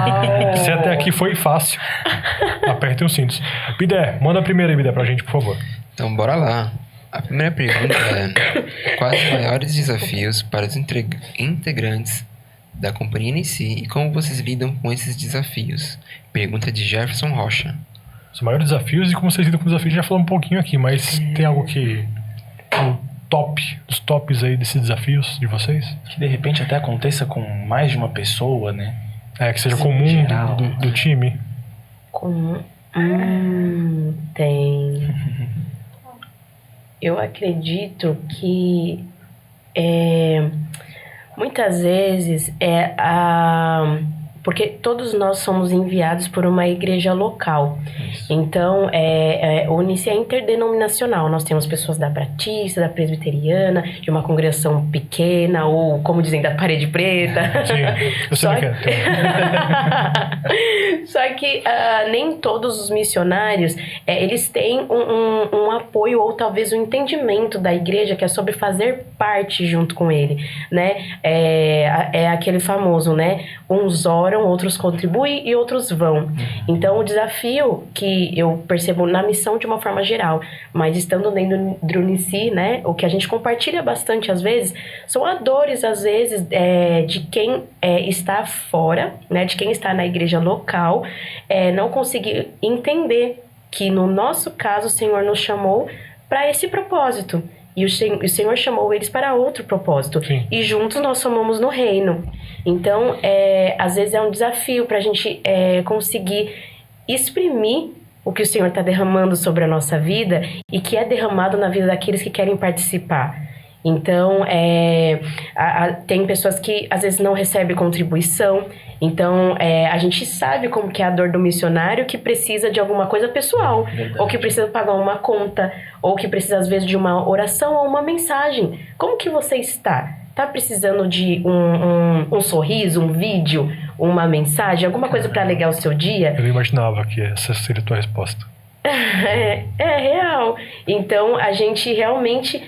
Se até aqui foi fácil, apertem os cintos. Bidé, manda a primeira aí, Bidé, pra gente, por favor. Então, bora lá. A primeira pergunta é: quais os maiores desafios para os integrantes da companhia em si e como vocês lidam com esses desafios? Pergunta de Jefferson Rocha. Os maiores desafios e como vocês lidam com os desafios, já falou um pouquinho aqui, mas tem algo que dos tops aí desses desafios de vocês? Que de repente até aconteça com mais de uma pessoa, né? Que seja comum do time. Tem. Eu acredito que muitas vezes porque todos nós somos enviados por uma igreja local. Isso. Então, o UNICE é interdenominacional. Nós temos pessoas da Batista, da Presbiteriana, de uma congregação pequena, ou, como dizem, da Parede Preta. Sim, eu sei que é. Só que nem todos os missionários, eles têm um apoio ou talvez um entendimento da igreja que é sobre fazer parte junto com ele, né? É aquele famoso, né? Uns oram, outros contribuem e outros vão. Então, o desafio que eu percebo na missão de uma forma geral, mas estando dentro do UNICE, né, o que a gente compartilha bastante às vezes, são as dores, às vezes, de quem está fora, né, de quem está na igreja local, não conseguir entender que, no nosso caso, o Senhor nos chamou para esse propósito. E o Senhor chamou eles para outro propósito. Sim. E juntos nós somamos no reino. Então, às vezes é um desafio para a gente conseguir exprimir o que o Senhor está derramando sobre a nossa vida e que é derramado na vida daqueles que querem participar. Então, tem pessoas que às vezes não recebem contribuição. Então, a gente sabe como que é a dor do missionário que precisa de alguma coisa pessoal. Verdade. Ou que precisa pagar uma conta, ou que precisa às vezes de uma oração ou uma mensagem. Como que você está? Está precisando de um sorriso, um vídeo, uma mensagem, alguma coisa para alegar o seu dia? Eu não imaginava que essa seria a tua resposta. É real. Então, a gente realmente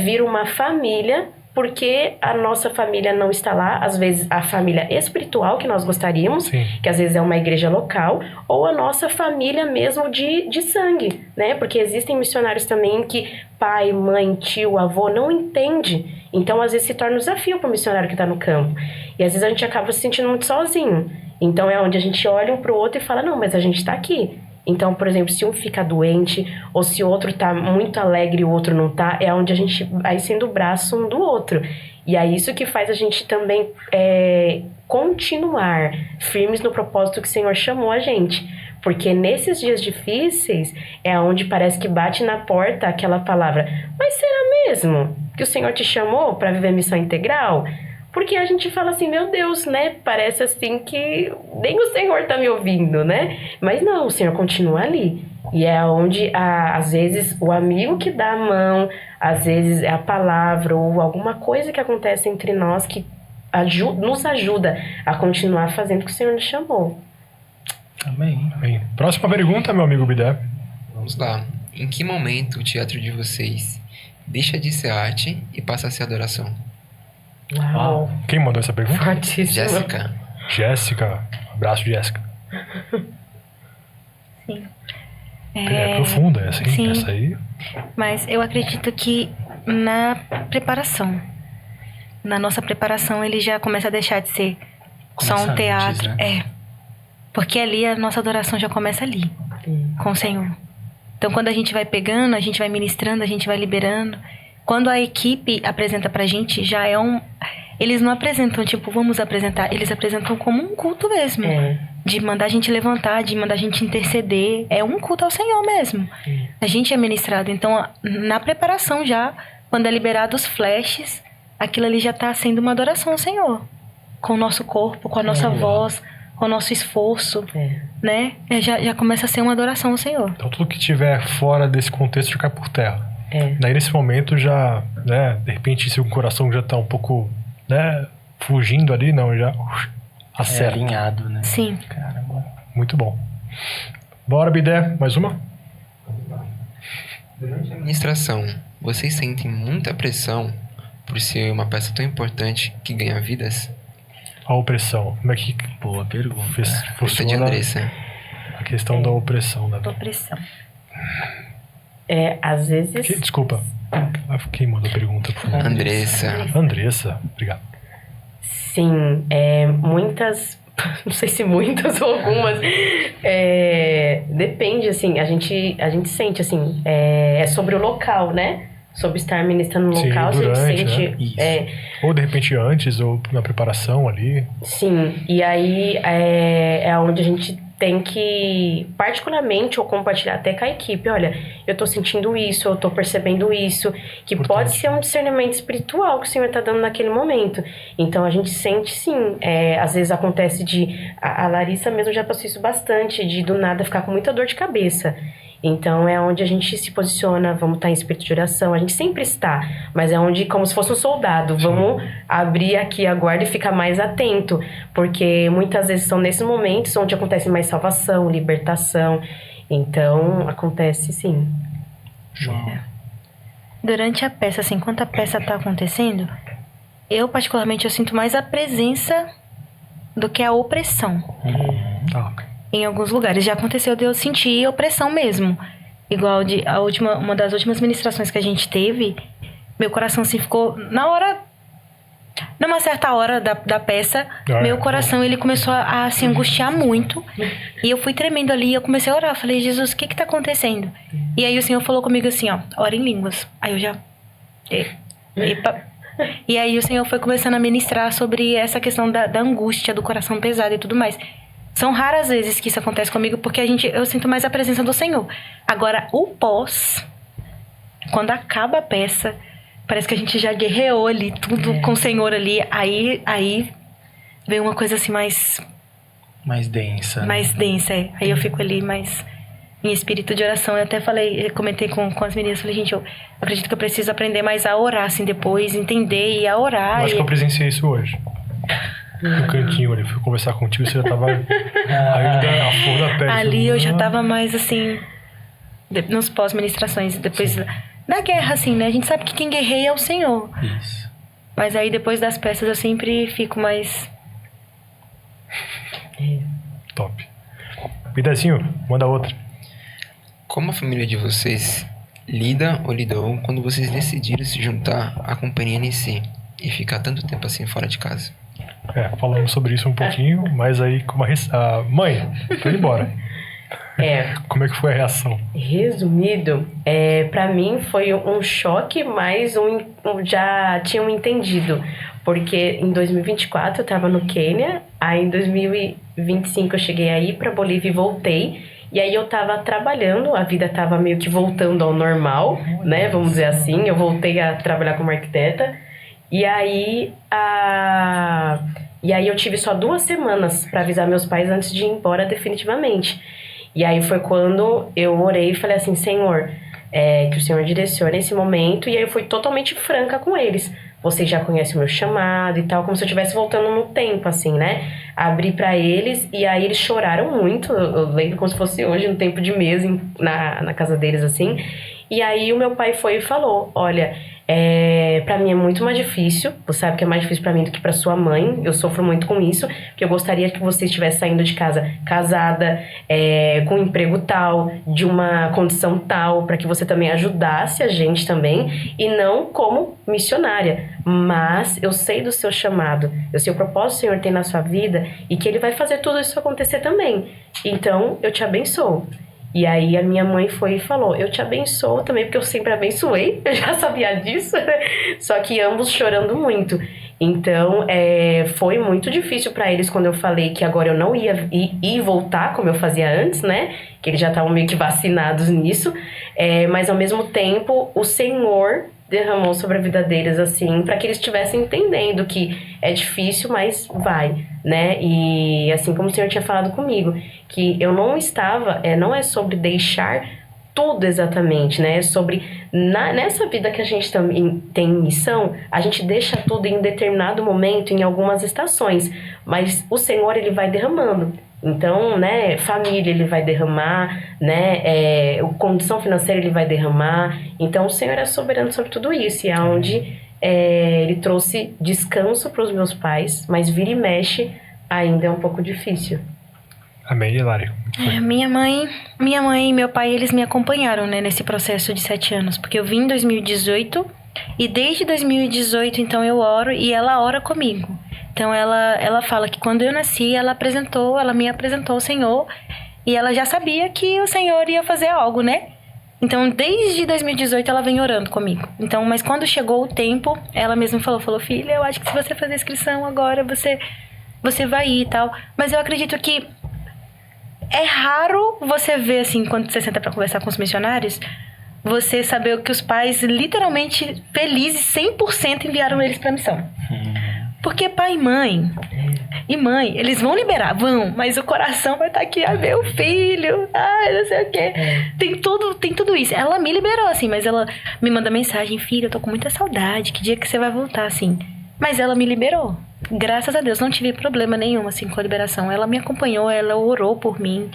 vira uma família, porque a nossa família não está lá, às vezes a família espiritual que nós gostaríamos, sim, que às vezes é uma igreja local, ou a nossa família mesmo de sangue, né? Porque existem missionários também que pai, mãe, tio, avô não entende. Então, às vezes se torna um desafio para o missionário que está no campo. E às vezes a gente acaba se sentindo muito sozinho. Então, é onde a gente olha um para o outro e fala, não, mas a gente está aqui. Então, por exemplo, se um fica doente, ou se o outro tá muito alegre e o outro não tá, é onde a gente vai sendo o braço um do outro. E é isso que faz a gente também continuar firmes no propósito que o Senhor chamou a gente. Porque nesses dias difíceis é onde parece que bate na porta aquela palavra: mas será mesmo que o Senhor te chamou para viver missão integral? Porque a gente fala assim, meu Deus, né? Parece assim que nem o Senhor tá me ouvindo, né? Mas não, o Senhor continua ali. E é onde, às vezes, o amigo que dá a mão, às vezes é a palavra ou alguma coisa que acontece entre nós que nos ajuda a continuar fazendo o que o Senhor nos chamou. Amém. Bem, próxima pergunta, meu amigo Bidé. Vamos lá. Em que momento o teatro de vocês deixa de ser arte e passa a ser adoração? Uau! Quem mandou essa pergunta? Fortíssimo. Jéssica. Jéssica. Abraço, Jéssica. Sim. É profunda essa, hein? Sim. Essa aí. Mas eu acredito que na preparação. Na nossa preparação, ele já começa a deixar de ser só Começa um teatro. antes, né? Porque ali a nossa adoração já começa ali, com o Senhor. Então, quando a gente vai pegando, a gente vai ministrando, a gente vai liberando. Quando a equipe apresenta pra gente, já é eles não apresentam, tipo, vamos apresentar. Eles apresentam como um culto mesmo. De mandar a gente levantar, de mandar a gente interceder. É um culto ao Senhor mesmo. A gente é ministrado. Então, na preparação já, quando é liberado os flashes, aquilo ali já tá sendo uma adoração ao Senhor. Com o nosso corpo, com a nossa voz, com o nosso esforço, né? Já começa a ser uma adoração ao Senhor. Então, tudo que tiver fora desse contexto já cai por terra. É. Daí, nesse momento, já, né? De repente, se o coração já tá um pouco, né? Fugindo ali, não, já É acerta. alinhado, né? Sim. Caramba. Muito bom. Bora, Bidé. Mais uma? Durante a administração, vocês sentem muita pressão por ser uma peça tão importante que ganha vidas? A opressão. Como é que Boa pergunta. Pergunta de funciona Andressa. a questão da opressão, né? Opressão. Às vezes... Desculpa. Quem mandou a pergunta, por favor? Andressa. Andressa. Obrigado. Sim, muitas, não sei se muitas ou algumas, depende, assim, a gente sente, assim, é sobre o local, né? Sobre estar ministrando no Sim, local, durante, a gente sente... né? Isso. Ou de repente antes, ou na preparação ali. Sim, e aí é onde a gente tem que, particularmente, ou compartilhar até com a equipe, olha, eu tô sentindo isso, eu tô percebendo isso, que Importante. pode ser um discernimento espiritual que o Senhor tá dando naquele momento. Então, a gente sente, sim, às vezes acontece a Larissa mesmo já passou isso bastante, de do nada ficar com muita dor de cabeça. Então, é onde a gente se posiciona, vamos estar em espírito de oração, a gente sempre está, mas é onde, como se fosse um soldado, vamos abrir aqui a guarda e ficar mais atento, porque muitas vezes são nesses momentos onde acontece mais salvação, libertação, então, acontece sim. João. Durante a peça, assim, enquanto a peça tá acontecendo, eu, particularmente, eu sinto mais a presença do que a opressão. Tá. Em alguns lugares. Já aconteceu de eu sentir opressão mesmo. Igual uma das últimas ministrações que a gente teve, meu coração assim ficou... Numa certa hora da peça, meu coração ele começou a se angustiar muito. E eu fui tremendo ali, eu comecei a orar. Falei, Jesus, o que tá acontecendo? E aí o Senhor falou comigo assim, ó, ora em línguas. Aí eu já... Epa. E aí o Senhor foi começando a ministrar sobre essa questão da angústia, do coração pesado e tudo mais. São raras vezes que isso acontece comigo, porque eu sinto mais a presença do Senhor. Agora, o pós, quando acaba a peça, parece que a gente já guerreou ali, tudo com o Senhor ali. Aí vem uma coisa assim mais densa. Mais densa, Aí eu fico ali mais em espírito de oração. Eu até comentei com as meninas, falei, gente, eu acredito que eu preciso aprender mais a orar, assim, depois, entender e a orar. Eu acho que eu presenciei isso hoje. No cantinho ali, fui conversar contigo, você já tava aí a flor da pele. Ali eu já tava mais assim, nos pós-ministrações, depois da guerra, assim, né? A gente sabe que quem guerreia é o Senhor. Isso. Mas aí depois das peças eu sempre fico mais... Top. Bidazinho, manda outra. Como a família de vocês lida ou lidou quando vocês decidiram se juntar à companhia NC e ficar tanto tempo assim fora de casa? Falamos sobre isso um pouquinho, mas aí como a mãe, tô indo embora. Como é que foi a reação? Resumido, para mim foi um choque, mas já tinham entendido. Porque em 2024 eu estava no Quênia, aí em 2025 eu cheguei aí para Bolívia e voltei. E aí eu tava trabalhando, a vida tava meio que voltando ao normal, né? Vamos dizer assim. Eu voltei a trabalhar como arquiteta. E aí eu tive só 2 semanas para avisar meus pais antes de ir embora definitivamente. E aí foi quando eu orei e falei assim, Senhor, que o Senhor direcione esse momento. E aí eu fui totalmente franca com eles. Vocês já conhecem o meu chamado e tal, como se eu estivesse voltando no tempo, assim, né? Abri pra eles e aí eles choraram muito. Eu lembro como se fosse hoje, no tempo de mesa, na casa deles, assim. E aí o meu pai foi e falou, olha, pra mim é muito mais difícil. Você sabe que é mais difícil pra mim do que pra sua mãe. Eu sofro muito com isso, porque eu gostaria que você estivesse saindo de casa casada, com um emprego tal, de uma condição tal, pra que você também ajudasse a gente também, e não como missionária. Mas eu sei do seu chamado, eu sei o propósito que o Senhor tem na sua vida e que Ele vai fazer tudo isso acontecer também. Então, eu te abençoo. E aí a minha mãe foi e falou, eu te abençoo também, porque eu sempre abençoei, eu já sabia disso, só que ambos chorando muito. Então, foi muito difícil para eles quando eu falei que agora eu não ia ir e voltar como eu fazia antes, né? Que eles já estavam meio que vacinados nisso. Mas ao mesmo tempo, o Senhor derramou sobre a vida deles, assim, para que eles estivessem entendendo que é difícil, mas vai, né? E assim como o Senhor tinha falado comigo, que eu não estava, não é sobre deixar tudo exatamente, né? É sobre, nessa vida que a gente também tem missão, a gente deixa tudo em um determinado momento, em algumas estações, mas o Senhor, Ele vai derramando. Então, né, família Ele vai derramar, né, condição financeira Ele vai derramar. Então, o Senhor é soberano sobre tudo isso. E é onde Ele trouxe descanso para os meus pais, mas vira e mexe ainda é um pouco difícil. Amém, Hilário. Minha mãe e meu pai, eles me acompanharam, né, nesse processo de 7 anos. Porque eu vim em 2018 e desde 2018, então, eu oro e ela ora comigo. Então, ela fala que quando eu nasci, ela me apresentou o Senhor e ela já sabia que o Senhor ia fazer algo, né? Então, desde 2018, ela vem orando comigo. Então, mas quando chegou o tempo, ela mesma falou, filha, eu acho que se você fazer a inscrição agora, você vai ir e tal. Mas eu acredito que é raro você ver, assim, quando você senta pra conversar com os missionários, você saber que os pais, literalmente, felizes, 100% enviaram eles pra missão. Porque pai e mãe, eles vão liberar, mas o coração vai estar aqui, meu filho, não sei o quê. Tem tudo isso. Ela me liberou, assim, mas ela me manda mensagem, filha, eu tô com muita saudade, que dia que você vai voltar, assim. Mas ela me liberou. Graças a Deus, não tive problema nenhum, assim, com a liberação. Ela me acompanhou, ela orou por mim.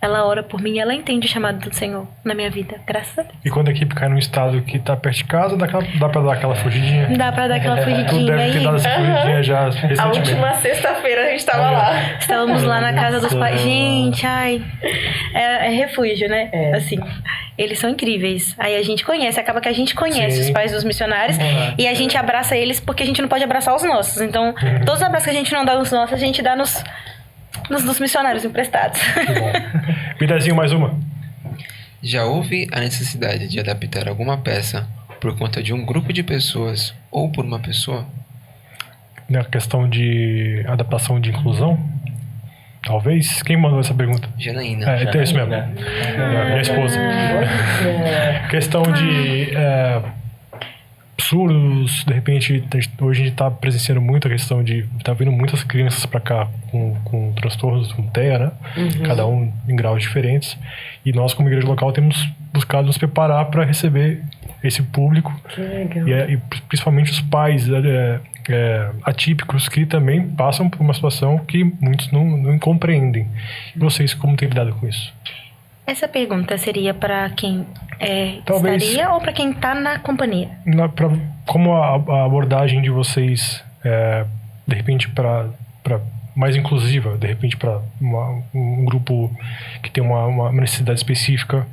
Ela ora por mim, ela entende o chamado do Senhor na minha vida, graças a Deus. E quando a equipe cai num estado que tá perto de casa, dá pra dar aquela fugidinha? Dá pra dar aquela fugidinha Tu deve ter aí. dado essa fugidinha já recentemente. A última sexta-feira a gente tava lá. Estávamos lá na casa dos pais. Gente, é refúgio, né? Assim, eles são incríveis. Aí a gente conhece, acaba que a gente conhece os pais dos missionários e a gente abraça eles porque a gente não pode abraçar os nossos. Então, todos os abraços que a gente não dá nos nossos, a gente dá nos missionários emprestados. Que bom. Bidazinho, mais uma. Já houve a necessidade de adaptar alguma peça por conta de um grupo de pessoas ou por uma pessoa? Na questão de adaptação de inclusão? Talvez. Quem mandou essa pergunta? Janaína. Então é isso mesmo. Minha esposa. Questão de surdos, de repente, hoje a gente tá presenciando muito a questão de... Tá vindo muitas crianças pra cá com transtornos, com TEA, né? Cada um em graus diferentes. E nós, como igreja local, temos buscado nos preparar para receber esse público. Que legal. E principalmente os pais atípicos que também passam por uma situação que muitos não compreendem. E vocês, como têm lidado com isso? Essa pergunta seria para quem Talvez, estaria ou para quem está na companhia? Como a abordagem de vocês, de repente, para mais inclusiva, de repente, para um grupo que tem uma necessidade específica.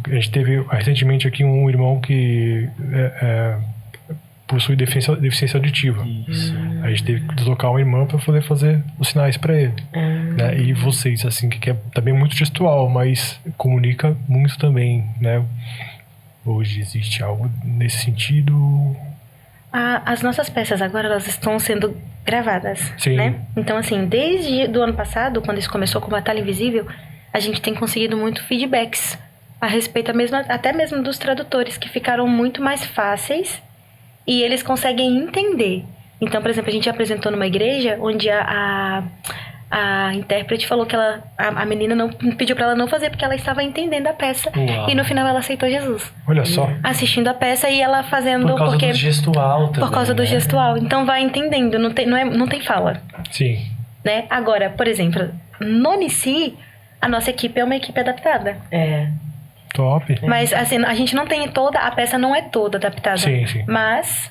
A gente teve recentemente aqui um irmão que possui deficiência auditiva. Isso. A gente teve que deslocar uma irmã para poder fazer os sinais para ele. Né? E vocês, assim, que é também muito gestual, mas comunica muito também, né? Hoje existe algo nesse sentido? As nossas peças agora, elas estão sendo gravadas, Sim. né? Então, assim, desde do ano passado, quando isso começou com Batalha Invisível, a gente tem conseguido muito feedbacks a respeito até mesmo dos tradutores, que ficaram muito mais fáceis e eles conseguem entender. Então, por exemplo, a gente apresentou numa igreja onde a intérprete falou que a menina não pediu pra ela não fazer porque ela estava entendendo a peça. Uau. E no final ela aceitou Jesus. Olha só. Assistindo a peça e ela fazendo Por causa do gestual também. por causa do né? gestual. Então vai entendendo, não tem fala, Sim. né? Agora, por exemplo, no Nici, a nossa equipe é uma equipe adaptada. Top. Mas assim, a gente não tem a peça não é toda adaptada. Sim, sim. Mas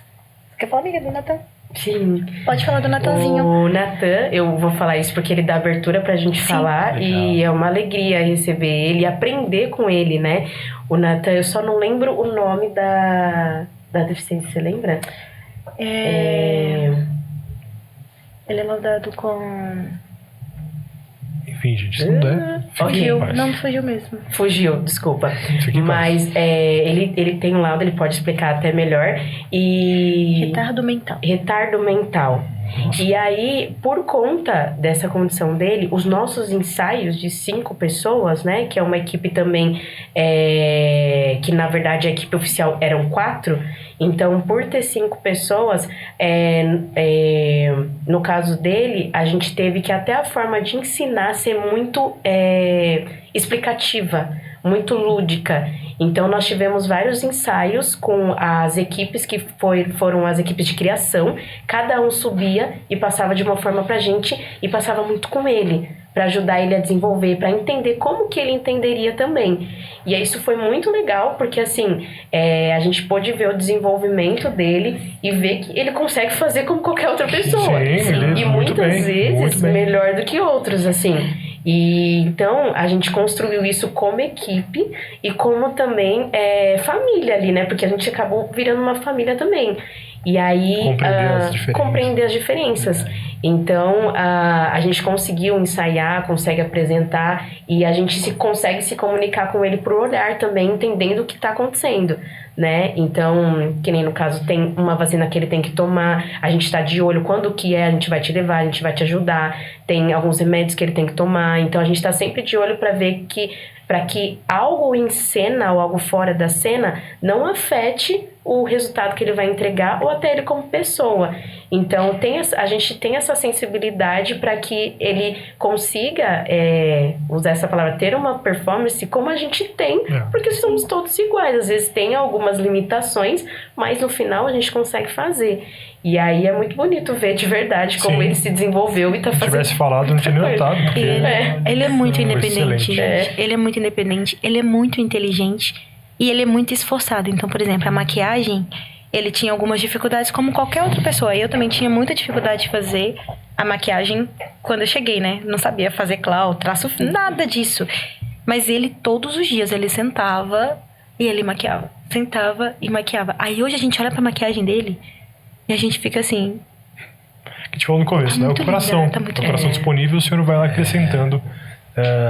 quer falar, amiga do Natan? Sim. Pode falar do Natanzinho. O Natan, eu vou falar isso porque ele dá abertura pra gente falar. Legal. E é uma alegria receber ele e aprender com ele, né? O Natan, eu só não lembro o nome da deficiência, você lembra? Ele é laudado com... Enfim, gente, se não der, Fugiu. paz. Não fugiu mesmo. Fugiu, desculpa. Fique em paz. Mas ele tem um laudo, ele pode explicar até melhor. E... Retardo mental. Retardo mental. E aí, por conta dessa condição dele, os nossos ensaios de 5 pessoas, né? Que é uma equipe também, que na verdade a equipe oficial eram 4. Então, por ter 5 pessoas, no caso dele, a gente teve que até a forma de ensinar ser muito explicativa, muito lúdica. Então, nós tivemos vários ensaios com as equipes que foram as equipes de criação. Cada um subia e passava de uma forma pra gente e passava muito com ele, para ajudar ele a desenvolver, para entender como que ele entenderia também. E aí isso foi muito legal, porque assim, a gente pôde ver o desenvolvimento dele e ver que ele consegue fazer como qualquer outra pessoa. Sim, ele E muito muitas bem, muito vezes bem. melhor do que outros, assim. E então a gente construiu isso como equipe e como também família ali, né? Porque a gente acabou virando uma família também. E aí compreender as diferenças. Então a gente conseguiu ensaiar, consegue apresentar e a gente consegue se comunicar com ele por olhar também, entendendo o que está acontecendo, né? Então, que nem no caso tem uma vacina que ele tem que tomar, a gente está de olho quando que a gente vai te levar, a gente vai te ajudar, tem alguns remédios que ele tem que tomar, então a gente está sempre de olho para ver para que algo em cena ou algo fora da cena não afete o resultado que ele vai entregar ou até ele como pessoa. Então a gente tem essa sensibilidade para que ele consiga, usar essa palavra, ter uma performance como a gente tem, porque somos todos iguais. Às vezes tem algumas limitações, mas no final a gente consegue fazer. E aí é muito bonito ver de verdade como ele se desenvolveu e tá fazendo. Se tivesse falado, não tinha nem notado. Porque Ele é muito foi independente, excelente. gente. Ele é muito independente, ele é muito inteligente e ele é muito esforçado. Então, por exemplo, a maquiagem, ele tinha algumas dificuldades como qualquer outra pessoa. Eu também tinha muita dificuldade de fazer a maquiagem quando eu cheguei, né? Não sabia fazer clau, traço, nada disso. Mas ele, todos os dias, ele sentava e ele maquiava. Sentava e maquiava. Aí hoje a gente olha pra maquiagem dele e a gente fica assim... Que a gente falou no começo, né? O muito coração. linda, tá muito O coração disponível, o senhor vai lá acrescentando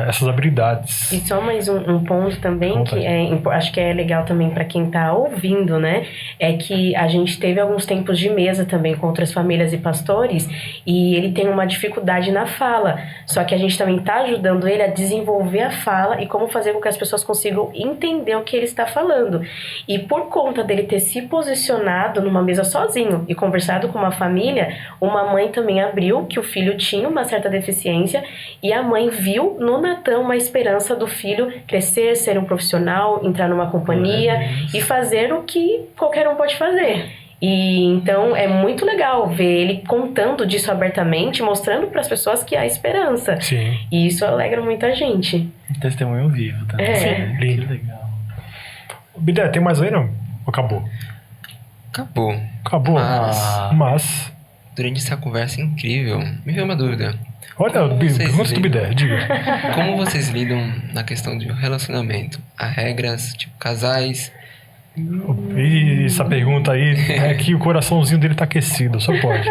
essas habilidades. E só mais um ponto também que acho que é legal também para quem tá ouvindo, né? É que a gente teve alguns tempos de mesa também com outras famílias e pastores e ele tem uma dificuldade na fala. Só que a gente também tá ajudando ele a desenvolver a fala e como fazer com que as pessoas consigam entender o que ele está falando. E por conta dele ter se posicionado numa mesa sozinho e conversado com uma família, uma mãe também abriu que o filho tinha uma certa deficiência e a mãe viu no Natan uma esperança do filho crescer, ser um profissional, entrar numa companhia e fazer o que qualquer um pode fazer. E então é muito legal ver ele contando disso abertamente, mostrando para as pessoas que há esperança. Sim. E isso alegra muita gente. Testemunho vivo também. Sim. Que legal. Bidé, tem mais aí não? Ou acabou? Acabou. Acabou. Mas... Durante essa conversa incrível, me veio uma dúvida. Olha, pergunta do Bidé, diga. Como vocês lidam na questão de relacionamento? Há regras, tipo casais E essa pergunta aí é que o coraçãozinho dele tá aquecido, só pode.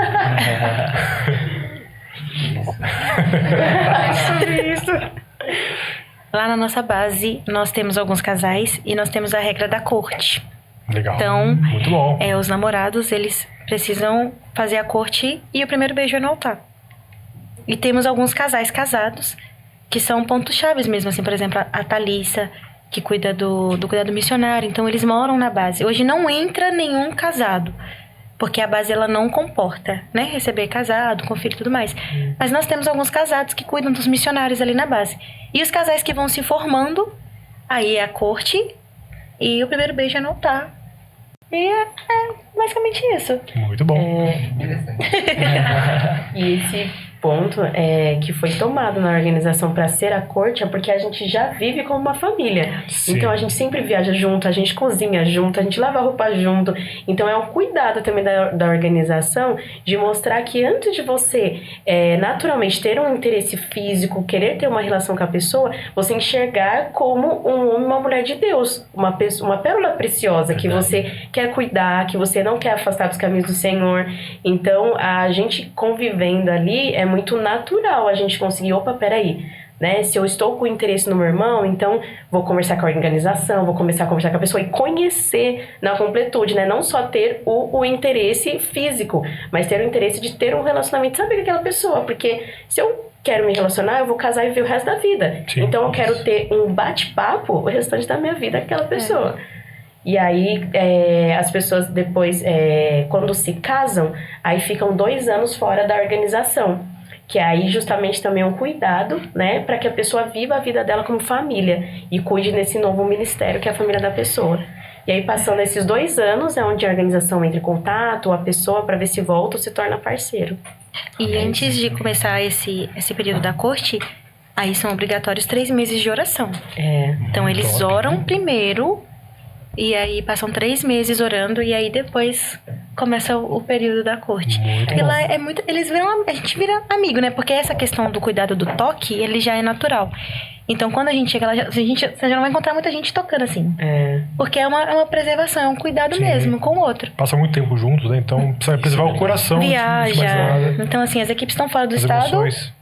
Lá na nossa base, nós temos alguns casais e nós temos a regra da corte. Legal. Então, muito bom. Os namorados, eles precisam fazer a corte e o primeiro beijo é no altar. E temos alguns casais casados que são pontos chaves mesmo, assim, por exemplo, a Thalissa, que cuida do cuidado missionário. Então, eles moram na base. Hoje não entra nenhum casado, porque a base ela não comporta, né? Receber casado, com filho e tudo mais. Mas nós temos alguns casados que cuidam dos missionários ali na base. E os casais que vão se formando, aí é a corte e o primeiro beijo é no altar. E é basicamente isso. Muito bom. E esse ponto que foi tomado na organização para ser a corte é porque a gente já vive como uma família. Sim. Então a gente sempre viaja junto, a gente cozinha junto, a gente lava roupa junto. Então é um cuidado também da organização de mostrar que antes de você naturalmente ter um interesse físico, querer ter uma relação com a pessoa, você enxergar como um homem, uma mulher de Deus, uma pérola preciosa que você quer cuidar, que você não quer afastar dos caminhos do Senhor. Então a gente convivendo ali é muito natural a gente conseguir, peraí, né? Se eu estou com interesse no meu irmão, então vou conversar com a organização, vou começar a conversar com a pessoa e conhecer na completude, né? Não só ter o interesse físico, mas ter o interesse de ter um relacionamento, saber com aquela pessoa, porque se eu quero me relacionar, eu vou casar e viver o resto da vida. Sim. Então eu quero ter um bate-papo o restante da minha vida com aquela pessoa. E aí, as pessoas depois, quando se casam, aí ficam 2 anos fora da organização. Que aí justamente também é um cuidado, né? Para que a pessoa viva a vida dela como família e cuide desse novo ministério que é a família da pessoa. E aí, passando esses 2 anos, é onde a organização entra em contato, a pessoa, para ver se volta ou se torna parceiro. E antes de começar esse período da corte, aí são obrigatórios 3 meses de oração. Então, eles oram primeiro, e aí passam 3 meses orando, e aí depois começa o período da corte. Muito e bom. lá é muito... a gente vira amigo, né? Porque essa questão do cuidado do toque, ele já é natural. Então, quando a gente chega lá, você já não vai encontrar muita gente tocando assim. Porque é uma preservação, é um cuidado mesmo com o outro. Passa muito tempo juntos, né? Então precisa preservar o coração. antes de mais Viaja. nada. Então, assim, as equipes estão fora do As estado, emoções.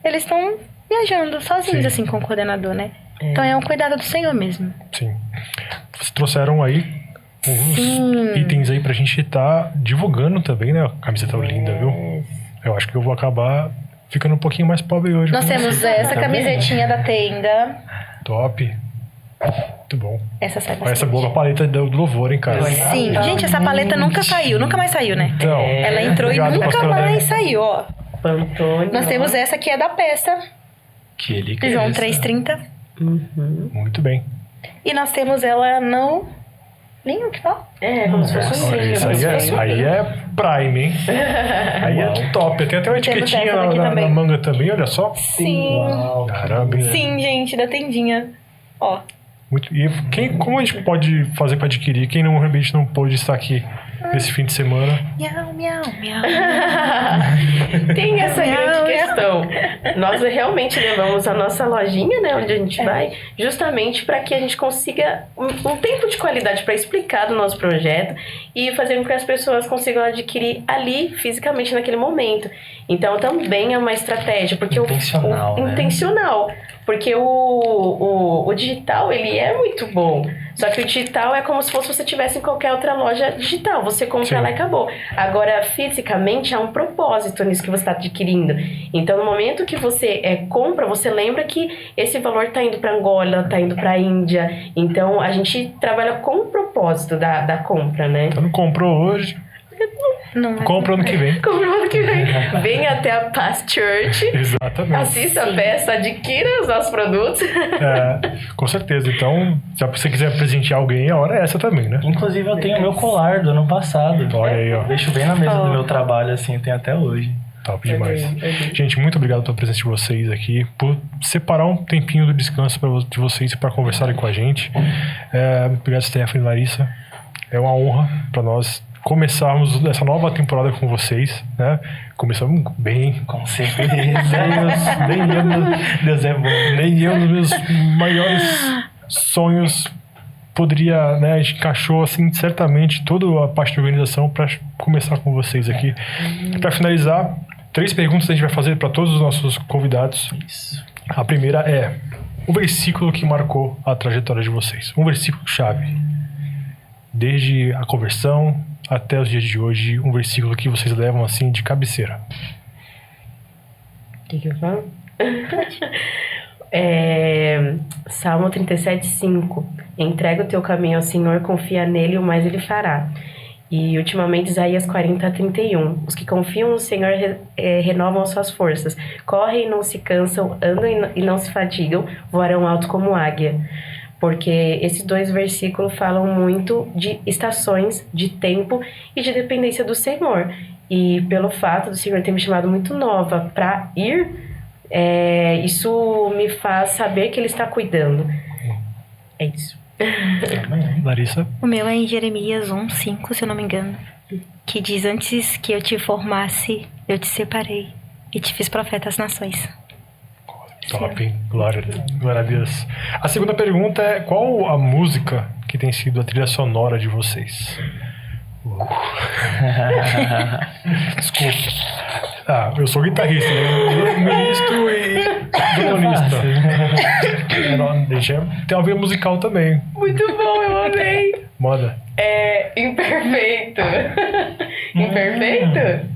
eles estão viajando sozinhos, Sim. assim, com o coordenador, né? Então, é um cuidado do Senhor mesmo. Sim. Vocês trouxeram aí uns itens aí pra gente estar divulgando também, né? A camiseta linda, viu? Eu acho que eu vou acabar ficando um pouquinho mais pobre hoje. Nós com temos você. essa Tá camisetinha da tenda. bem? Top. Muito bom. Essa sai Olha essa bastante. boa paleta do louvor, hein, cara? Sim, gente, essa paleta nunca saiu, nunca mais saiu, né? Então, Ela entrou obrigado, e nunca pastora mais Débora. saiu, ó. Pantone. Nós temos essa que é da peça, Que ele de João 3,30. Muito bem. E nós temos ela no linho, que tal? Como se fosse um Olha, linho. isso como se aí fosse um aí é Prime, hein? Aí é top. Tem até uma Temos etiquetinha essa daqui na também. manga também, olha só. Sim. Caramba, hein? Sim, gente, da tendinha. Ó. Muito. E como a gente pode fazer para adquirir? Quem não realmente não pôde estar aqui nesse fim de semana? Miau, miau, miau. Tem essa Miau, grande miau. questão. Nós realmente levamos a nossa lojinha, né, onde a gente vai, justamente para que a gente consiga um tempo de qualidade para explicar do nosso projeto e fazer com que as pessoas consigam adquirir ali, fisicamente, naquele momento. Então, também é uma estratégia, porque Intencional, né? intencional. Porque o digital, ele é muito bom. Só que o digital é como se fosse você tivesse em qualquer outra loja digital. Você compra Sim. lá e acabou. Agora, fisicamente, há um propósito nisso que você está adquirindo. Então, no momento que você compra, você lembra que esse valor está indo para Angola, está indo para a Índia. Então, a gente trabalha com o propósito da compra, né? Então não comprou hoje, Não é. compra ano que vem. Compra no ano que vem. Vem até a Paz Church. Exatamente. Assista a peça, adquira os nossos produtos. Com certeza. Então, se você quiser presentear alguém, a hora é essa também, né? Inclusive, eu tenho meu colar do ano passado. Olha aí, ó. Deixo bem na mesa do meu trabalho, assim, tem até hoje. Top demais. Gente, muito obrigado pela presença de vocês aqui, por separar um tempinho do descanso de vocês para conversarem com a gente. Muito obrigado, Stephanie e Larissa. É uma honra para nós começarmos essa nova temporada com vocês, né? Começamos bem. Com certeza. Deus é bom. Nem eu, nos meus maiores sonhos, poderia, né, a gente encaixou, assim, certamente toda a parte de organização para começar com vocês aqui. Para finalizar, 3 perguntas a gente vai fazer para todos os nossos convidados. Isso. A primeira é o versículo que marcou a trajetória de vocês. Um versículo-chave. Desde a conversão até os dias de hoje, um versículo que vocês levam, assim, de cabeceira. O que eu falo? Salmo 37:5. Entrega o teu caminho ao Senhor, confia nele, o mais ele fará. E ultimamente Isaías 40:31. Os que confiam no Senhor renovam as suas forças. Correm e não se cansam, andam e não se fadigam, voarão alto como águia. Porque esses 2 versículos falam muito de estações, de tempo e de dependência do Senhor. E pelo fato do Senhor ter me chamado muito nova para ir, isso me faz saber que Ele está cuidando. É isso. Larissa? O meu é em Jeremias 1:5, se eu não me engano. Que diz, antes que eu te formasse, eu te separei e te fiz profeta às nações. Top, hein? Glória a Deus. A segunda pergunta é: qual a música que tem sido a trilha sonora de vocês? Desculpa. Eu sou guitarrista, né? Ministro e violonista. Tem uma veia musical também. Muito bom, eu amei. Moda. Imperfeito. Imperfeito?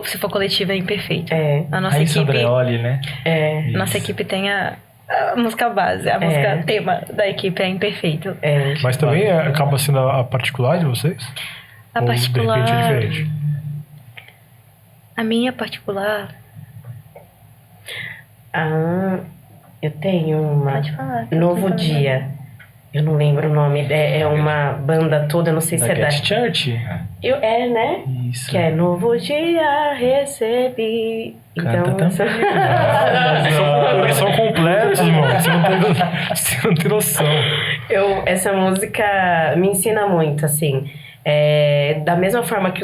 Se for coletiva, é imperfeito. A nossa Raíssa equipe... Andreoli, né? Nossa equipe tem a música base, a música tema da equipe é imperfeito. Mas também acaba sendo a particular de vocês? A ou particular... de repente é diferente? A minha particular... Eu tenho uma... Pode falar. Novo Dia. Eu não lembro o nome. É uma banda toda, eu não sei se é da... Cat Church? né? Isso. Que é Novo Dia Recebi. Canta Então... Eles são completos, mano. Você não tem noção. Essa música me ensina muito, assim. Da mesma forma que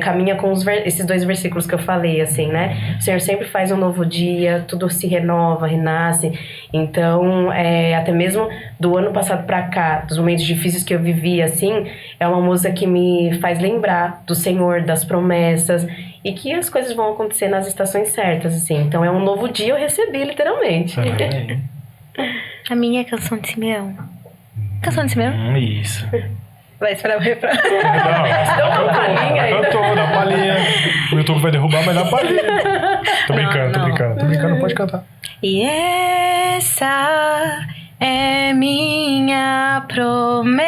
caminha com esses 2 versículos que eu falei, assim, né? O Senhor sempre faz um novo dia, tudo se renova, renasce. Então, até mesmo do ano passado pra cá, dos momentos difíceis que eu vivi, assim, é uma música que me faz lembrar do Senhor, das promessas, e que as coisas vão acontecer nas estações certas, assim. Então, é um novo dia, eu recebi, literalmente. A minha é Canção de Simeão. Canção de Simeão? Isso. Vai esperar o refrão. Dá uma palhinha aí. Cantou, dá palhinha. O YouTube vai derrubar, mas dá palhinha. Tô brincando, pode cantar. E essa é minha promessa,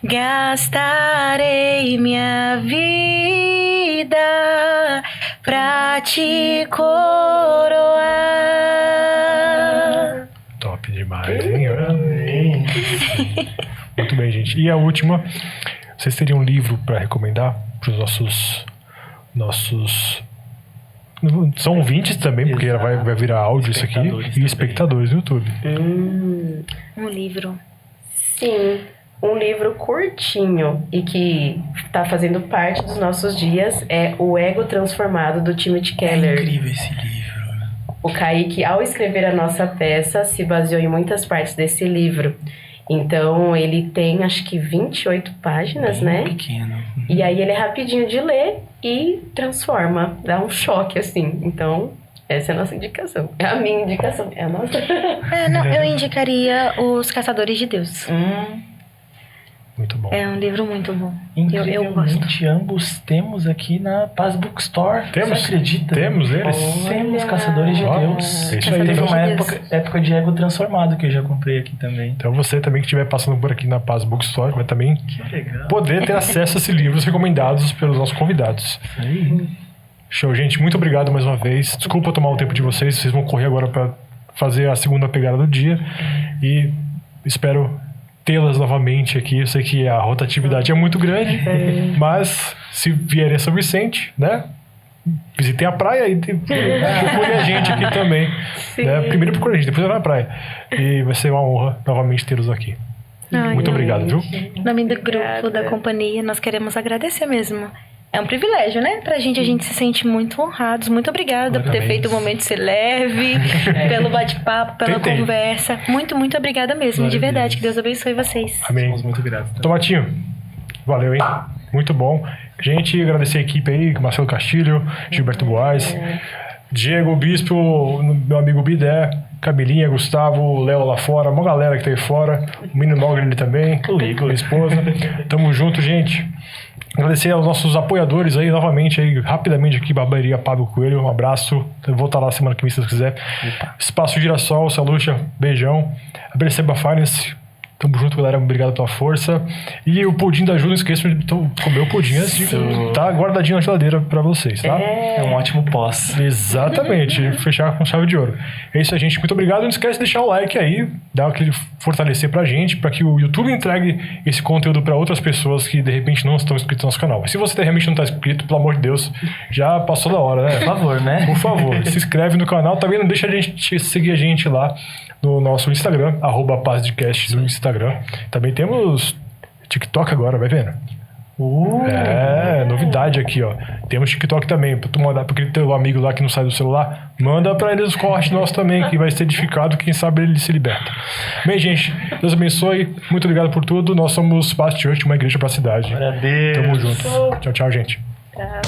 gastarei minha vida pra te coroar. Top demais, hein? Muito bem, gente. E a última, vocês teriam um livro para recomendar para os nossos... São ouvintes também, porque vai virar áudio isso aqui. E espectadores do YouTube. Um livro. Sim, um livro curtinho e que está fazendo parte dos nossos dias é O Ego Transformado, do Timothy Keller. É incrível esse livro. O Kaique, ao escrever a nossa peça, se baseou em muitas partes desse livro. Então, ele tem, acho que 28 páginas, né? Pequeno. E aí, ele é rapidinho de ler e transforma. Dá um choque, assim. Então, essa é a nossa indicação. É a minha indicação. É a nossa. Eu indicaria Os Caçadores de Deus. Muito bom. É um livro muito bom. Incrivelmente, Eu gosto. ambos temos aqui na Paz Bookstore. Temos? Você acredita? Temos eles? Temos Caçadores de Ó, Deus. é isso aí. Teve uma Caçadores de época de Ego Transformado que eu já comprei aqui também. Então você também que estiver passando por aqui na Paz Bookstore vai também Que legal. poder ter acesso a esses livros recomendados pelos nossos convidados. Isso aí. Show, gente. Muito obrigado mais uma vez. Desculpa tomar o tempo de vocês. Vocês vão correr agora para fazer a segunda pegada do dia. E espero tê-las novamente aqui. Eu sei que a rotatividade é muito grande, mas se vierem a São Vicente, né? Visitem a praia e procurem a gente aqui também. Né? Primeiro procurem a gente, depois vai na praia. E vai ser uma honra novamente tê-los aqui. Muito obrigado, viu? Em nome do grupo, da companhia, nós queremos agradecer mesmo É um privilégio, né? Pra gente, a gente se sente muito honrados. Muito obrigada por ter Parabéns. feito o momento ser leve, pelo bate-papo, pela Tentei. conversa. Muito, muito obrigada mesmo, de verdade. Que Deus abençoe vocês. Amém. Somos muito gratos. Tomatinho, valeu, hein? Muito bom. Gente, agradecer a equipe aí, Marcelo Castilho, Gilberto Boaz, Diego Bispo, meu amigo Bidé, Camilinha, Gustavo, Léo lá fora, uma galera que tá aí fora, o menino Mogli ali também, o Igor, a esposa. Tamo junto, gente. Agradecer aos nossos apoiadores aí, novamente, aí, rapidamente aqui, Barbearia Pablo Coelho, um abraço. Eu vou estar lá semana que vem, se Deus quiser. Espaço Girassol, Saluxa, beijão. Abreceba Finance, tamo junto, galera, obrigado pela força. E o pudim da Ju, não esqueçam de comer o pudim antes de tá guardadinho na geladeira pra vocês, tá? É um ótimo pós. Exatamente, fechar com chave de ouro. É isso aí, gente. Muito obrigado. Não esquece de deixar o like aí, dar aquele fortalecer pra gente, pra que o YouTube entregue esse conteúdo pra outras pessoas que de repente não estão inscritas no nosso canal. Se você realmente não tá inscrito, pelo amor de Deus, já passou da hora, né? Por favor, né? Por favor, se inscreve no canal. Também não deixa a gente seguir a gente lá no nosso Instagram, @pazdcast no Instagram. Também temos TikTok agora, vai vendo? É, novidade aqui, ó. Temos TikTok também, pra tu mandar pra aquele teu amigo lá que não sai do celular, manda pra ele os cortes nossos também, que vai ser edificado, quem sabe ele se liberta. Bem, gente, Deus abençoe, muito obrigado por tudo. Nós somos Paz Church, uma igreja pra cidade. Glória a Deus. Tamo junto. Tchau, tchau, gente. Tá.